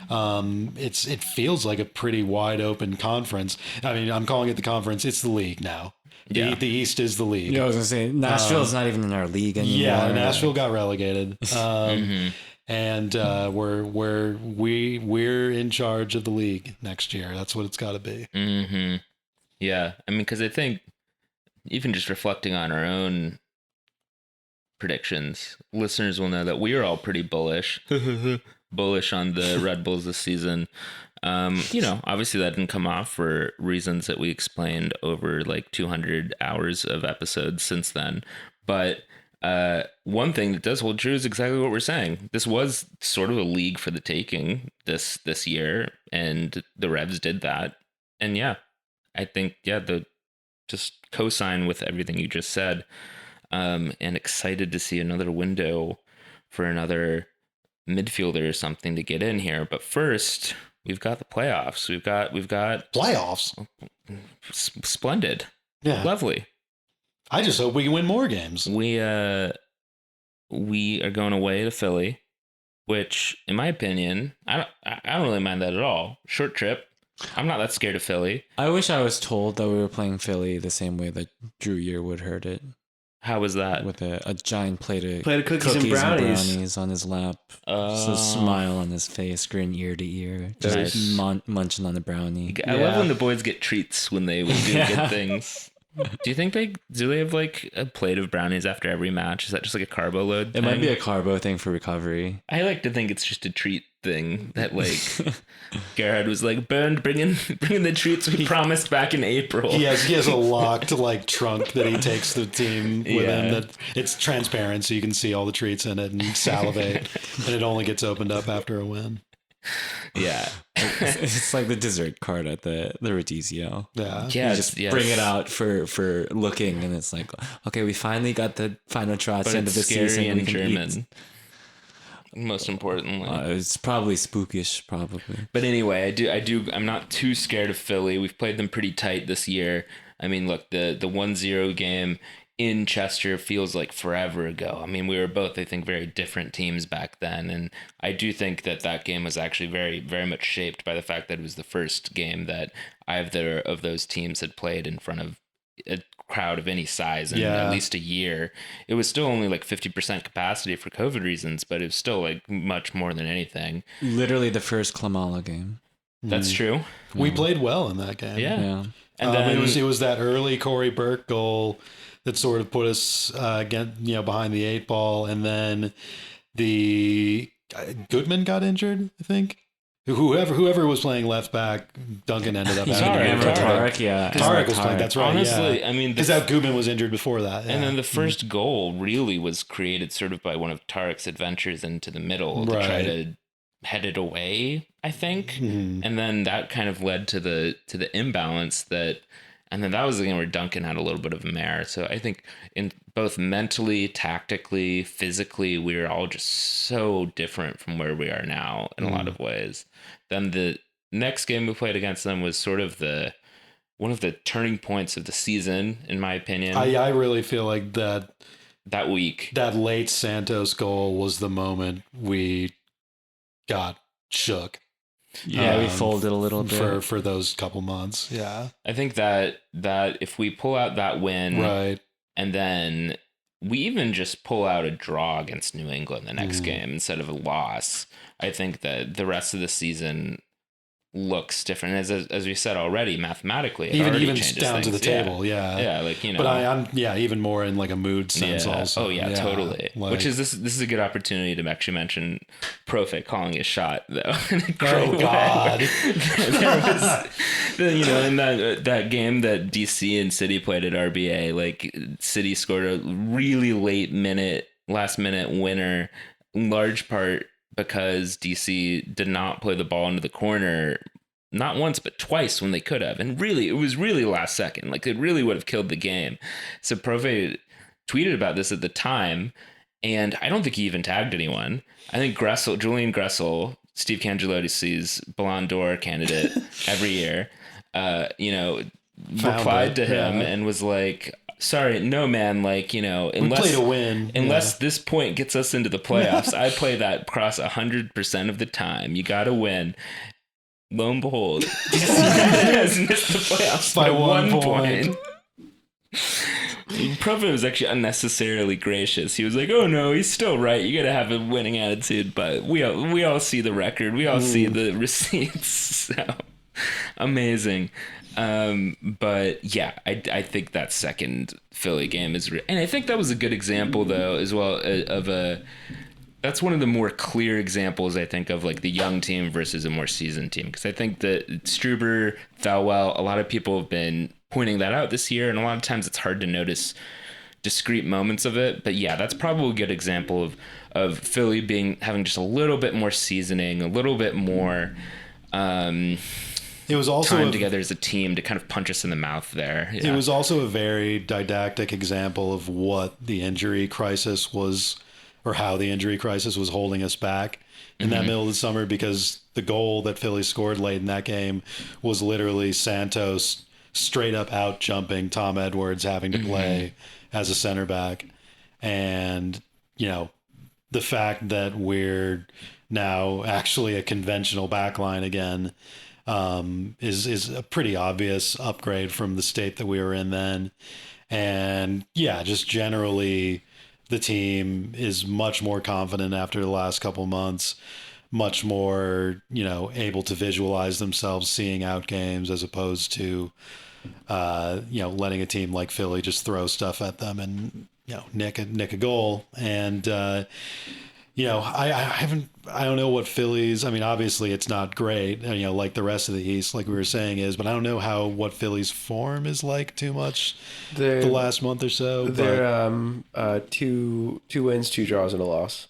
It feels like a pretty wide open conference. I mean, I'm calling it the conference. It's the league now. The East is the league. Yeah, I was gonna say Nashville's not even in our league anymore. Yeah, Nashville got relegated. And we're in charge of the league next year. That's what it's got to be. Yeah, I mean, because I think even just reflecting on our own predictions, listeners will know that we are all pretty bullish on the Red Bulls this season. You know, obviously that didn't come off for reasons that we explained over like 200 hours of episodes since then. But one thing that does hold true is exactly what we're saying. This was sort of a league for the taking this year, and the Revs did that. And yeah, I think, just co-sign with everything you just said, and excited to see another window for another midfielder or something to get in here. But first, We've got the playoffs. We've got Playoffs. splendid, Yeah. lovely. I just hope we can win more games. We are going away to Philly, which, in my opinion, I don't really mind that at all. Short trip. I'm not that scared of Philly. I wish I was told that we were playing Philly the same way that Drew Yearwood heard it, How was that? with a giant plate of cookies and brownies. on his lap, just a smile on his face, grin ear to ear, just Nice. munching on the brownie. I Yeah. love when the boys get treats when they do good things. Do you think they have like a plate of brownies after every match? Is that just like a carbo load? It might be thing? a carbo thing for recovery. I like to think it's just a treat thing that like Gerhard was like, Bernd, bring in the treats we promised back in April. He has a locked like trunk that he takes the team with him. Yeah. That it's transparent, so you can see all the treats in it and salivate. And it only gets opened up after a win. Yeah. It's like the dessert cart at the Rodizio. Yeah. Yeah, You just bring it out for looking, and it's like, okay, we finally got the final trots But end it's of the scary season. and we can German. eat. Most importantly. It's probably spookish, probably. But anyway, I'm not too scared of Philly. We've played them pretty tight this year. I mean, look, the 1-0 game in Chester feels like forever ago. I mean, we were both, I think, very different teams back then. And I do think that game was actually very, very much shaped by the fact that it was the first game that either of those teams had played in front of a crowd of any size in Yeah. at least a year. It was still only like 50% capacity for COVID reasons, but it was still like much more than anything. Literally the first Klamala game. That's true. We played well in that game. Yeah. Yeah. And then it was that early Corey Burke goal that sort of put us behind the 8 ball, and then the Goodman got injured, I think. Whoever was playing left back, Duncan ended up having Tarek, to Tarek. Tarek, yeah. Tarek was playing. That's right. honestly, yeah. I mean, Because that Goodman was injured before that. and yeah. then the first goal really was created sort of by one of Tarek's adventures into the middle to try Right. to head it away, I think. Mhm. And then that kind of led to the imbalance and then that was the game where Duncan had a little bit of a mare. So I think in both mentally, tactically, physically, we were all just so different from where we are now in a lot of ways. Then the next game we played against them was sort of one of the turning points of the season, in my opinion. I really feel like that week. that late Santos goal was the moment we got shook. Yeah, we folded a little bit. for those couple months. Yeah. I think that if we pull out that win, Right. and then we even just pull out a draw against New England the next game instead of a loss, I think that the rest of the season looks different. As we said already, mathematically, it already Even changes down to the things. Yeah. table. Yeah. Yeah, like, you know. But I'm even more in like a mood sense Yeah. also. Oh yeah, totally. Like, Which is this is a good opportunity to actually mention Profe calling his shot though. oh God. There was, in that game that DC and City played at RBA, like City scored a really last minute winner, in large part because DC did not play the ball into the corner. Not once, but twice when they could have. And really, it was really last second. Like, it really would have killed the game. So Profe tweeted about this at the time, and I don't think he even tagged anyone. I think Julian Gressel, Steve Cangelotti's Ballon d'Or candidate every year, replied to him and was like, sorry, no, man, like, we unless played a win. Unless this point gets us into the playoffs, I play that cross 100% of the time. You got to win. Lo and behold, has missed the playoffs by 1 point. Profe was actually unnecessarily gracious. He was like, "Oh no, he's still right. You got to have a winning attitude." But we all see the record. We all see the receipts. So amazing. But yeah, I think that second Philly game is, and I think that was a good example though, as well, that's one of the more clear examples, I think, of like the young team versus a more seasoned team. Because I think that Struber, Thelwell, a lot of people have been pointing that out this year, and a lot of times it's hard to notice discrete moments of it. But yeah, that's probably a good example of Philly having just a little bit more seasoning, a little bit more it was also time together as a team to kind of punch us in the mouth there. Yeah. It was also a very didactic example of what the injury crisis was, or how the injury crisis was holding us back. in that middle of the summer, because the goal that Philly scored late in that game was literally Santos straight up out jumping Tom Edwards, having to play as a center back. And, you know, the fact that we're now actually a conventional backline again is a pretty obvious upgrade from the state that we were in then. And yeah, just generally the team is much more confident after the last couple months, much more, you know, able to visualize themselves seeing out games as opposed to, you know, letting a team like Philly just throw stuff at them and, you know, nick a goal. And, you know, I don't know what Philly's, I mean, obviously it's not great, you know, like the rest of the East, like we were saying is, but I don't know what Philly's form is like too much the last month or so. They're two wins, 2 draws, and a loss.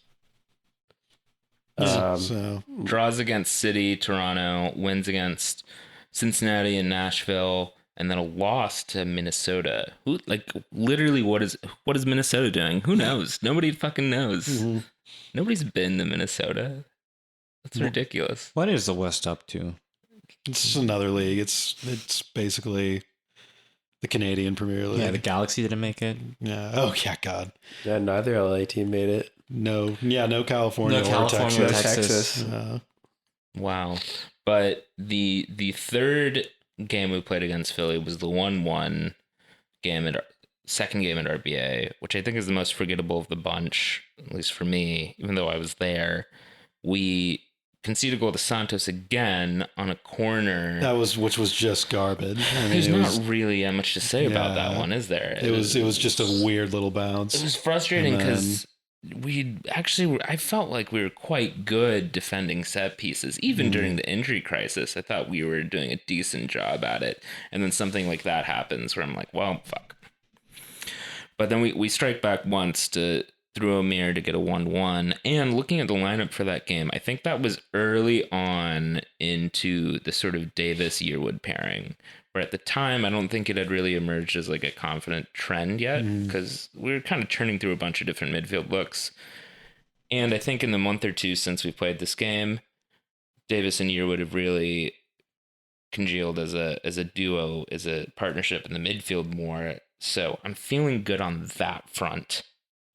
So Draws against City, Toronto, wins against Cincinnati and Nashville, and then a loss to Minnesota. Who, like, literally, what is Minnesota doing? Who knows? Nobody fucking knows. Nobody's been to Minnesota. That's ridiculous. What is the West up to? it's just another league. It's basically the Canadian Premier League. Yeah, the Galaxy didn't make it. Yeah. Oh yeah, God. Yeah, neither LA team made it. No. Yeah, no California, No or California or Texas. Texas. Wow. But the third game we played against Philly was the 1-1 game second game at RBA, which I think is the most forgettable of the bunch, at least for me, even though I was there. We conceded a goal to Santos again on a corner. Which was just garbage. I mean, There's it not was, really that much to say about that Yeah. one, is there? it was just a weird little bounce. It was frustrating And then- because I felt like we were quite good defending set pieces, even during the injury crisis. I thought we were doing a decent job at it. And then something like that happens where I'm like, well, fuck. But then we strike back once through Omer to get a 1-1. And looking at the lineup for that game, I think that was early on into the sort of Davis-Yearwood pairing, where at the time, I don't think it had really emerged as like a confident trend yet, because we were kind of churning through a bunch of different midfield looks. And I think in the month or two since we played this game, Davis and Yearwood have really congealed as a duo, as a partnership in the midfield more. So I'm feeling good on that front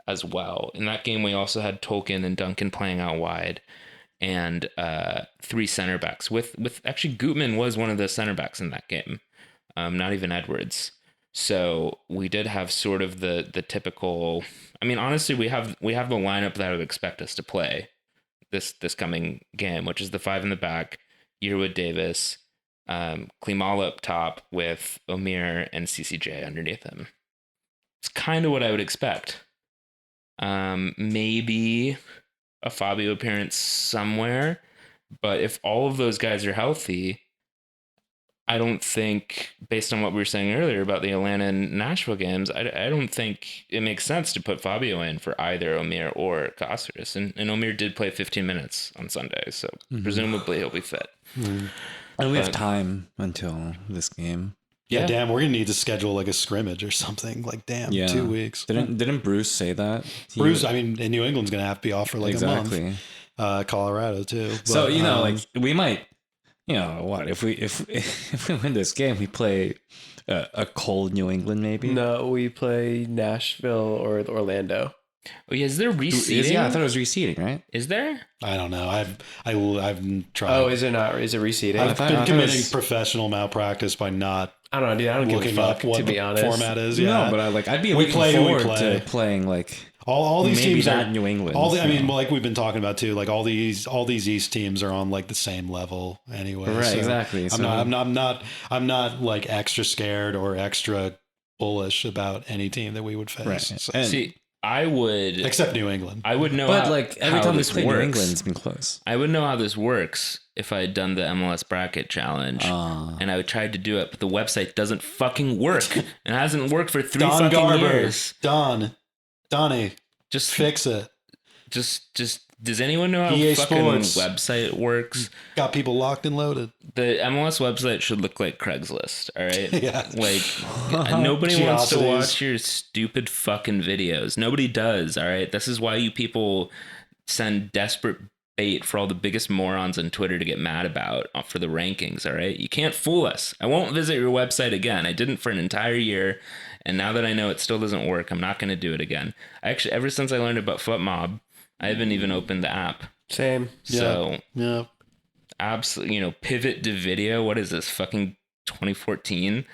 as well. In that game, we also had Tolkien and Duncan playing out wide, and 3 center backs. With actually Gutman was one of the center backs in that game, not even Edwards. So we did have sort of the typical. I mean, honestly, we have the lineup that I would expect us to play this coming game, which is the 5 in the back, Yearwood, Davis, Klimala up top with Omer and CCJ underneath him. It's kind of what I would expect. Maybe a Fabio appearance somewhere, but if all of those guys are healthy, I don't think, based on what we were saying earlier about the Atlanta and Nashville games, I don't think it makes sense to put Fabio in for either Omer or Cáceres. And Omer did play 15 minutes on Sunday, so presumably he'll be fit. And we have time until this game. Yeah, Yeah. damn, we're gonna need to schedule like a scrimmage or something. Like, damn, Yeah. 2 weeks. Didn't Bruce say that? Bruce, I mean, in New England's gonna have to be off for like a exactly. month. Colorado too. So But, you know, like we might, you know, what if we win this game, we play a cold New England maybe. No, we play Nashville or Orlando. Oh yeah, is there reseeding? Yeah, I thought it was reseeding, right? Is there? I don't know. I've tried. Oh, is it not? Is it reseeding? I've thought been it committing was- professional malpractice by not I don't know, dude. I don't give a looking fuck, up what to be the honest. format is. Yeah, No, but I'd be We looking play who we forward play. to playing like all these maybe teams that are New England. all the. I mean, you know. like we've been talking about too. Like all these East teams are on like the same level anyway. Right, so exactly. I'm So- not like extra scared or extra bullish about any team that we would face. Right. So- And- See, I would except New England. I would know but how, like every how time we this play works. New England, it's been close. I would know how this works if I had done the MLS bracket challenge, Ah. and I would try to do it, but the website doesn't fucking work. It hasn't worked for 3 Don fucking Garber, years. Donnie, Just fix it. just does anyone know how EA fucking Sports. website works? Got people locked and loaded. The MLS website should look like Craigslist, all right? Yeah. Like, nobody wants to Geocities. watch your stupid fucking videos. Nobody does, all right? This is why you people send desperate bait for all the biggest morons on Twitter to get mad about for the rankings. All right, you can't fool us. I won't visit your website again. I didn't for an entire year, and now that I know it still doesn't work, I'm not going to do it again. Actually, ever since I learned about FootMob, I haven't even opened the app. Same. So Yeah. absolutely, pivot to video. What is this? Fucking 2014.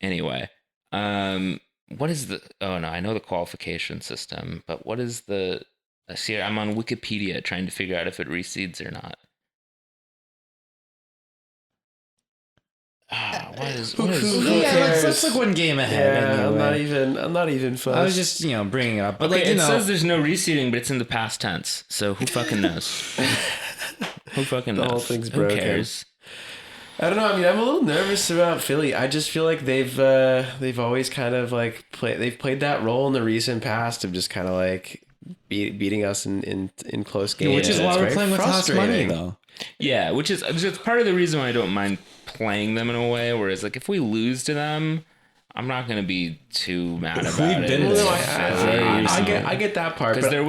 Anyway, what is the? Oh no, I know the qualification system, but what is the? See, I'm on Wikipedia trying to figure out if it reseeds or not. What is Yeah, let's look one game ahead. Yeah, anyway. I'm not even fussed. I was just bringing it up, but Okay, it says there's no reseeding, but it's in the past tense. So who fucking knows? Who fucking knows? The whole thing's Who broken. cares? I don't know. I mean, I'm a little nervous about Philly. I just feel like they've always kind of like played that role in the recent past of just kind of like beating us in close games. which is It's why we're very playing with house money, frustrating. though. Yeah, which is part of the reason why I don't mind playing them in a way. Whereas, like, if we lose to them, I'm not gonna be too mad about it. been Well, no, there. I get that part, Because but there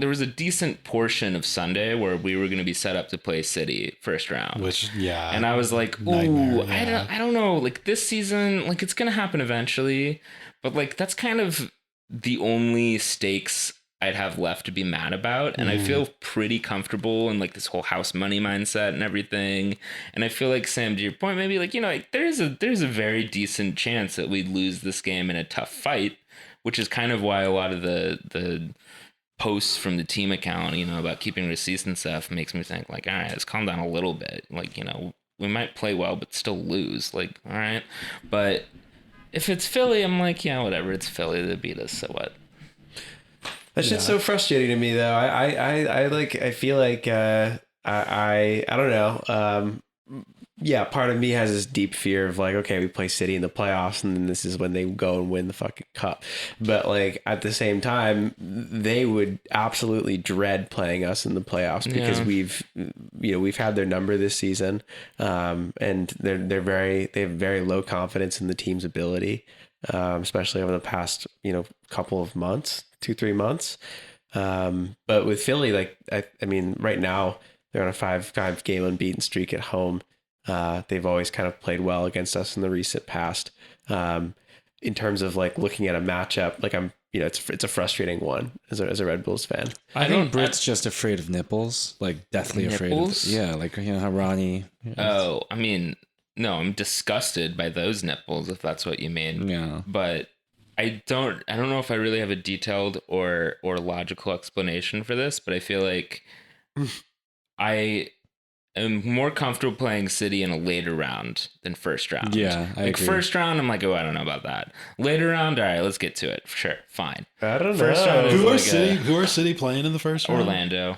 was a decent portion of Sunday where we were going to be set up to play City first round, and I was like, ooh, Nightmare, yeah. I don't know, like this season, like it's going to happen eventually, but like that's kind of the only stakes I'd have left to be mad about, and I feel pretty comfortable in like this whole house money mindset and everything. And I feel like, Sam, to your point, maybe like like, there's a very decent chance that we'd lose this game in a tough fight, which is kind of why a lot of the posts from the team account, about keeping receipts and stuff makes me think like, all right, let's calm down a little bit. Like, we might play well, but still lose. Like, all right. But if it's Philly, I'm like, yeah, whatever. It's Philly. They beat us. So what? that shit's so frustrating to me, though. I feel like I don't know. Yeah, part of me has this deep fear of like, okay, we play City in the playoffs, and then this is when they go and win the fucking cup. But like at the same time, they would absolutely dread playing us in the playoffs because Yeah. we've had their number this season, and they have very low confidence in the team's ability, especially over the past couple of months, 2-3 months. But with Philly, like I mean, right now they're on a 5-game unbeaten streak at home. They've always kind of played well against us in the recent past. In terms of like looking at a matchup, like it's a frustrating one as a Red Bulls fan. I think Britt's just afraid of nipples, like deathly Nipples? afraid of. Yeah, like how Ronnie. Oh, I mean, no, I'm disgusted by those nipples, if that's what you mean. Yeah. But I don't know if I really have a detailed or logical explanation for this, but I feel like I am more comfortable playing City in a later round than first round. Yeah, I agree. First round, I'm like, oh, I don't know about that. Later round, all right, let's get to it. Sure, fine. I don't First round know. is Who like are City playing in the first round? Orlando.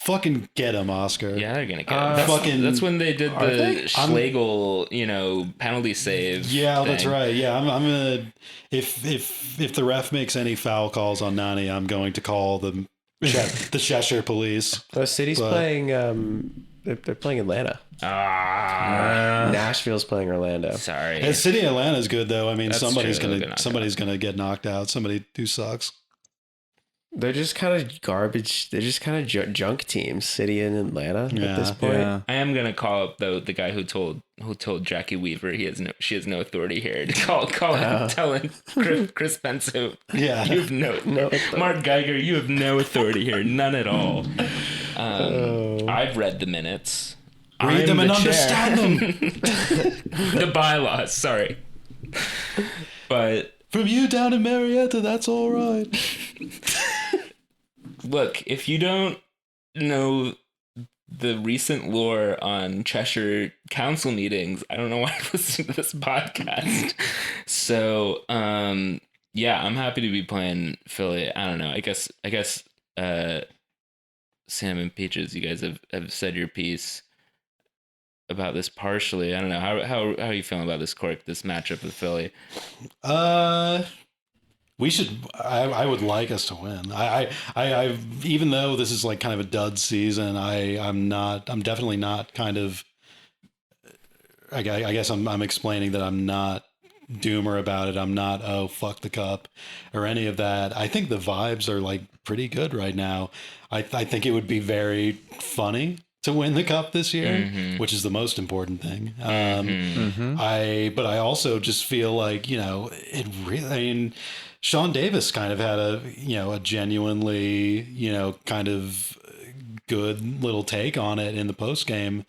Fucking get him, Oscar. Yeah, they're gonna get it. fucking- That's when they did Are they? the Schlegel, penalty save. Yeah, that's thing. right. Yeah, I'm gonna if the ref makes any foul calls on Nani, I'm going to call the Cheshire police. City's But- playing. They're playing Atlanta. Ah, Nashville's playing Orlando. sorry. And City Atlanta is good though. I mean, That's somebody's true. They'll get gonna get knocked out. Somebody who sucks. They're just kind of garbage. They're just kind of junk teams. City and Atlanta at this Yeah. point. Yeah. I am gonna call up though the guy who told Jackie Weaver she has no authority here to call him, telling Chris Penso, Yeah. you have no Mark Geiger, you have no authority here, none at all. I've read the minutes. Read I'm them the and chair. understand them. The bylaws, sorry, but From you down to Marietta, that's all right. look, if you don't know the recent lore on Cheshire council meetings, I don't know why I listen to this podcast. So, yeah, I'm happy to be playing Philly. I don't know. I guess, Sam and Peaches, you guys have said your piece about this partially. I don't know. How are you feeling about this matchup with Philly? We should. I would like us to win. I even though this is like kind of a dud season, I'm definitely not kind of. I guess I'm explaining that I'm not doomer about it. I'm not, oh, fuck the cup or any of that. I think the vibes are like pretty good right now. I think it would be very funny to win the cup this year, which is the most important thing. But I also just feel like, it really, I mean, Sean Davis kind of had a genuinely, kind of good little take on it in the post game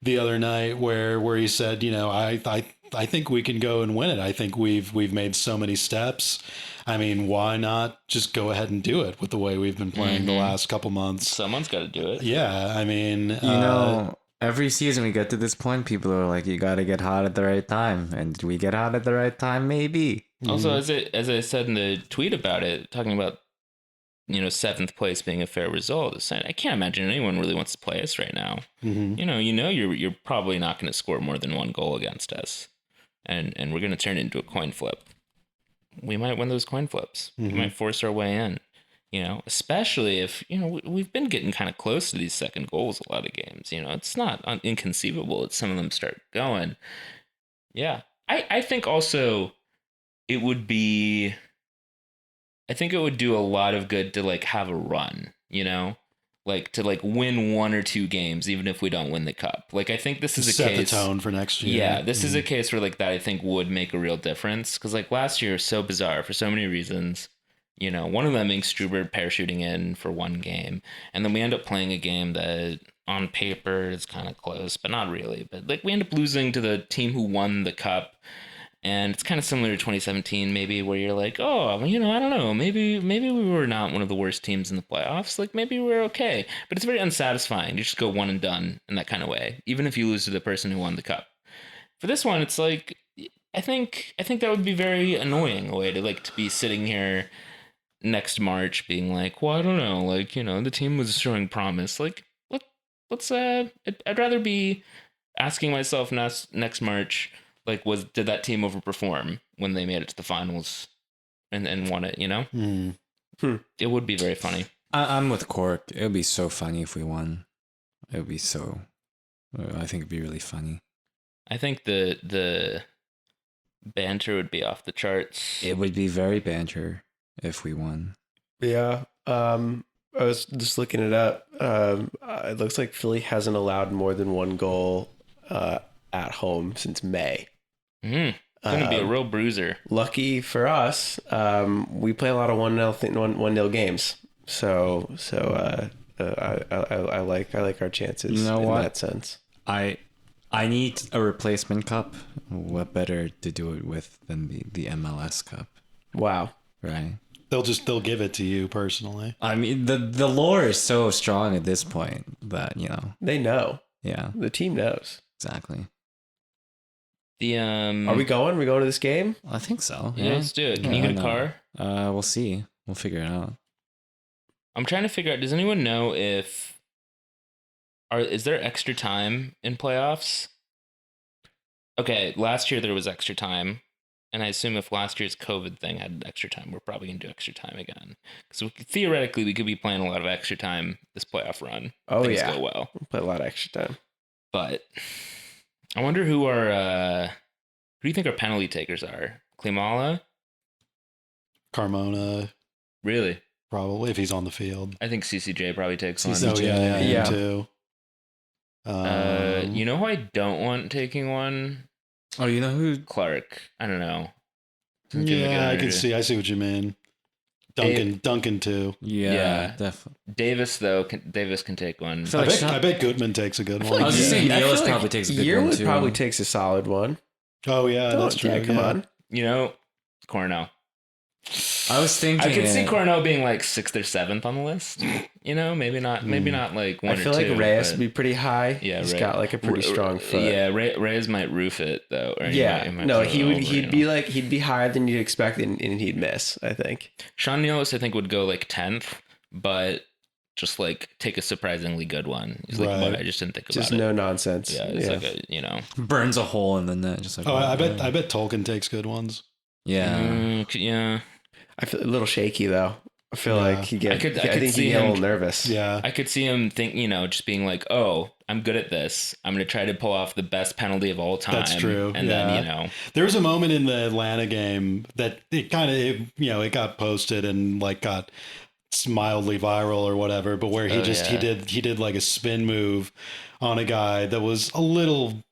the other night where he said, I think we can go and win it. I think we've made so many steps. I mean, why not just go ahead and do it with the way we've been playing the last couple months? Someone's got to do it. Yeah, I mean, every season we get to this point, people are like, you got to get hot at the right time. And do we get hot at the right time? Maybe. Also, as I said in the tweet about it, talking about, 7th place being a fair result, I can't imagine anyone really wants to play us right now. You're probably not going to score more than 1 goal against us. And we're going to turn it into a coin flip. We might win those coin flips. We might force our way in, especially if, we've been getting kind of close to these second goals a lot of games. It's not inconceivable that some of them start going. Yeah. I think also it would do a lot of good to like have a run, like to like win 1 or 2 games, even if we don't win the cup. Like, I think this is a set case. the tone for next year. Yeah, this is a case where like that I think would make a real difference. Because like last year was so bizarre for so many reasons. One of them being Struber parachuting in for 1 game, and then we end up playing a game that on paper is kind of close, but not really. But like we end up losing to the team who won the cup. And it's kind of similar to 2017, maybe, where you're like, oh, I don't know, maybe we were not one of the worst teams in the playoffs. Like, maybe we're okay. But it's very unsatisfying. You just go one and done in that kind of way, even if you lose to the person who won the cup. For this one, it's like, I think that would be very annoying, a way to be sitting here next March being like, well, I don't know, like, the team was showing promise. Like, let's I'd rather be asking myself next March, like, did that team overperform when they made it to the finals and won it, It would be very funny. I'm with Cork. It would be so funny if we won. It would be so... I think it'd be really funny. I think the banter would be off the charts. It would be very banter if we won. Yeah. I was just looking it up. It looks like Philly hasn't allowed more than 1 goal at home since May. It's going to be a real bruiser. Lucky for us, we play a lot of 1-0 games. So I like our chances in that sense. I need a replacement cup. What better to do it with than the MLS Cup? Wow. Right. They'll give it to you personally. I mean, the lore is so strong at this point that, They know. Yeah. The team knows. Exactly. Are we going? We going to this game? I think so. Yeah, let's do it. Can you get a car? We'll see. We'll figure it out. I'm trying to figure out, does anyone know is there extra time in playoffs? Okay, last year there was extra time. And I assume if last year's COVID thing had extra time, we're probably going to do extra time again. So theoretically, we could be playing a lot of extra time this playoff run. Oh, Things yeah. go well. We'll play a lot of extra time. But I wonder who do you think our penalty takers are? Klimala? Carmona, Really? probably, if he's on the field. I think CCJ probably takes one. Oh, yeah, Yeah. him too. You know who I don't want taking one? Oh, you know who? Clark. I don't know. Doesn't give me good Yeah, I energy. see what you mean. Duncan too. Yeah. Definitely. Davis, though, Davis can take one. I feel like I bet Goodman takes a good one. I was just saying, I feel Nealis like probably takes a good one Yearwood too. probably takes a solid one. Oh yeah, that's true. Come on. Cornell. I was thinking. I could see Cornell being like 6th or 7th on the list. Maybe not like 1 or 2. I feel like Reyes would be pretty high. Yeah, he's Reyes. got like a pretty strong foot. Yeah, Reyes might roof it though. Or Yeah, might no, put it over, he'd be higher than you'd expect, and he'd miss. I think. Sean Nealis, I think, would go like 10th, but just like take a surprisingly good one. He's like, Right. what? I just didn't think about Just it. no nonsense. Yeah, it's like burns a hole in the net, just like. Oh, I bet Tolkien takes good ones. Yeah. Yeah. I feel a little shaky though. I feel Yeah. like he get. I could I think see he get a him- little nervous. Yeah, I could see him just being like, oh, I'm good at this. I'm going to try to pull off the best penalty of all time. That's true. And then, there was a moment in the Atlanta game that it kind of, it got posted and like got mildly viral or whatever, but where he he did like a spin move on a guy that was a little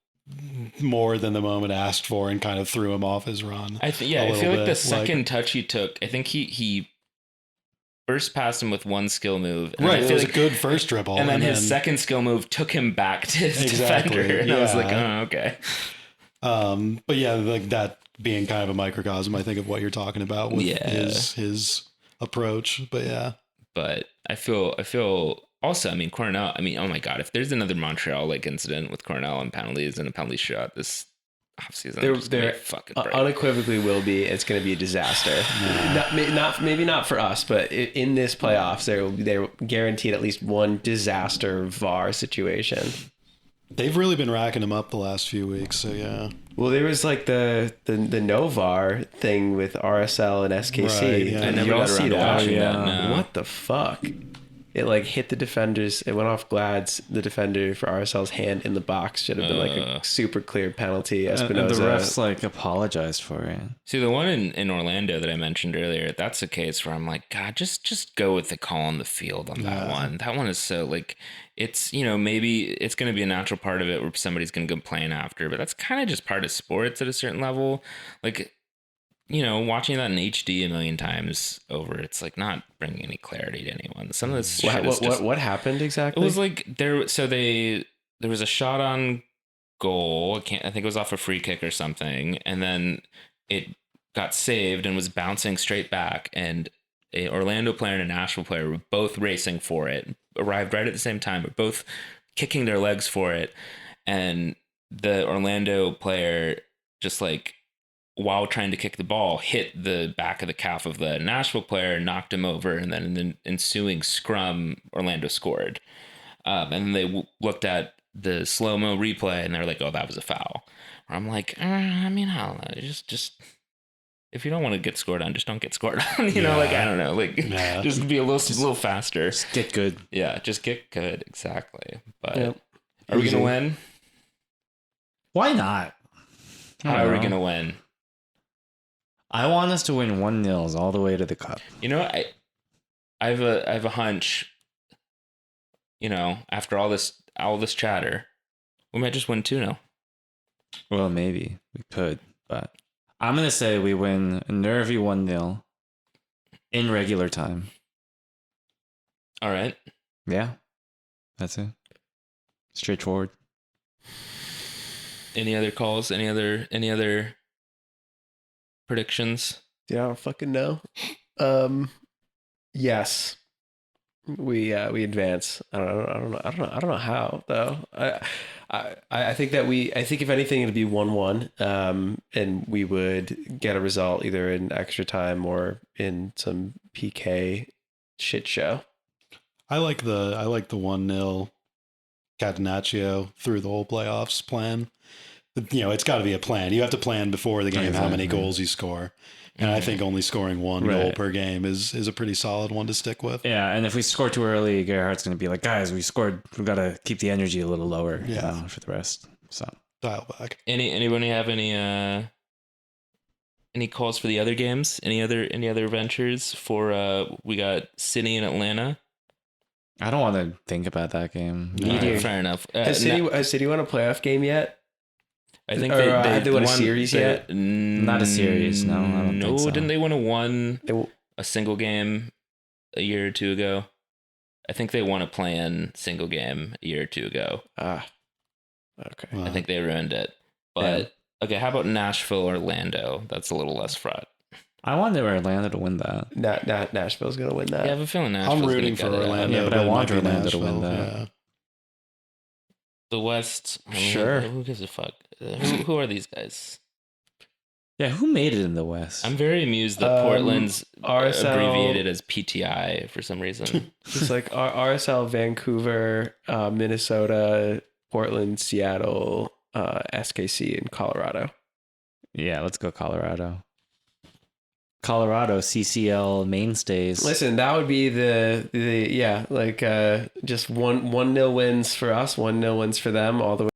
more than the moment asked for and kind of threw him off his run. I feel like the second touch he took, I think he burst past him with one skill move. And right. I It feel was like, a good first dribble. and then his second skill move took him back to his defender. And I was like, oh, okay. But yeah, like that being kind of a microcosm, I think, of what you're talking about with his approach. But yeah. But I feel also, I mean, Cornell, I mean, oh my God, if there's another Montreal like incident with Cornell and penalties and a penalty shot this offseason, There fucking unequivocally will be. It's going to be a disaster. Maybe not for us, but in this playoffs, they're guaranteed at least one disaster VAR situation. They've really been racking them up the last few weeks. So yeah. Well, there was like the no VAR thing with RSL and SKC. Right, yeah. I Did never you all got see around to that? watching that. No. What the fuck? It like hit the defenders. It went off Glad's, the defender for RSL's hand in the box. Should have been like a super clear penalty. And Espinoza. the refs like apologized for it. See, the one in Orlando that I mentioned earlier, that's a case where I'm like, God, just go with the call on the field on that one. That one is so like, it's, maybe it's going to be a natural part of it where somebody's going to complain after, but that's kind of just part of sports at a certain level. Like, watching that in HD a million times over, it's like not bringing any clarity to anyone. Some of this shit is just, what happened exactly? it was like there was a shot on goal. I think it was off a free kick or something, and then it got saved and was bouncing straight back. And a Orlando player and a Nashville player were both racing for it, arrived right at the same time, but both kicking their legs for it. And the Orlando player just like, while trying to kick the ball, hit the back of the calf of the Nashville player, knocked him over, and then in the ensuing scrum, Orlando scored. And then they looked at the slow-mo replay, and they were like, oh, that was a foul. Or I'm like, I mean, I don't know. Just if you don't want to get scored on, just don't get scored on. Like, I don't know. Like, just be a little faster. Just get good. Yeah, just get good. Exactly. But Yep. are we going to win? Why not? How are we going to win? I want us to win 1-0 all the way to the cup. I have a hunch. After all this chatter, we might just win 2-0. Well, maybe we could, but I'm gonna say we win a nervy 1-0 in regular time. All right. Yeah, that's it. Straightforward. Any other calls? Any other predictions? Yeah, I don't fucking know. Yes, we advance. I don't know how though. I think if anything it'd be 1-1. And we would get a result either in extra time or in some PK shit show. I like the 1-0 Catenaccio through the whole playoffs plan. It's got to be a plan. You have to plan before the game how many goals you score. And I think only scoring one goal per game is a pretty solid one to stick with. Yeah, and if we score too early, Gerhardt's going to be like, guys, we scored. We've got to keep the energy a little lower for the rest. So dial back. Anybody have any calls for the other games? Any other ventures for we got Sydney and Atlanta? I don't want to think about that game. All right, fair enough. Has City won a playoff game yet? I think they won a series yet? Not a series, no. I don't think so. Didn't they win a single game a year or two ago? I think they won a play-in single game a year or two ago. Okay. I think they ruined it. But okay, how about Nashville, Orlando? That's a little less fraught. I wanted Orlando to win that. Nashville's gonna win that. Yeah, I have a feeling Nashville's I'm rooting for Orlando. Yeah, but I want it might be Orlando to win Nashville, that. yeah. The West. I mean, Sure. Who gives a fuck? Who are these guys? Yeah, who made it in the West? I'm very amused that Portland's RSL abbreviated as PTI for some reason. It's like RSL, Vancouver, Minnesota, Portland, Seattle, SKC, and Colorado. Yeah, let's go Colorado. Colorado CCL mainstays. Listen, that would be the just 1-0 wins for us, 1-0 wins for them, all the way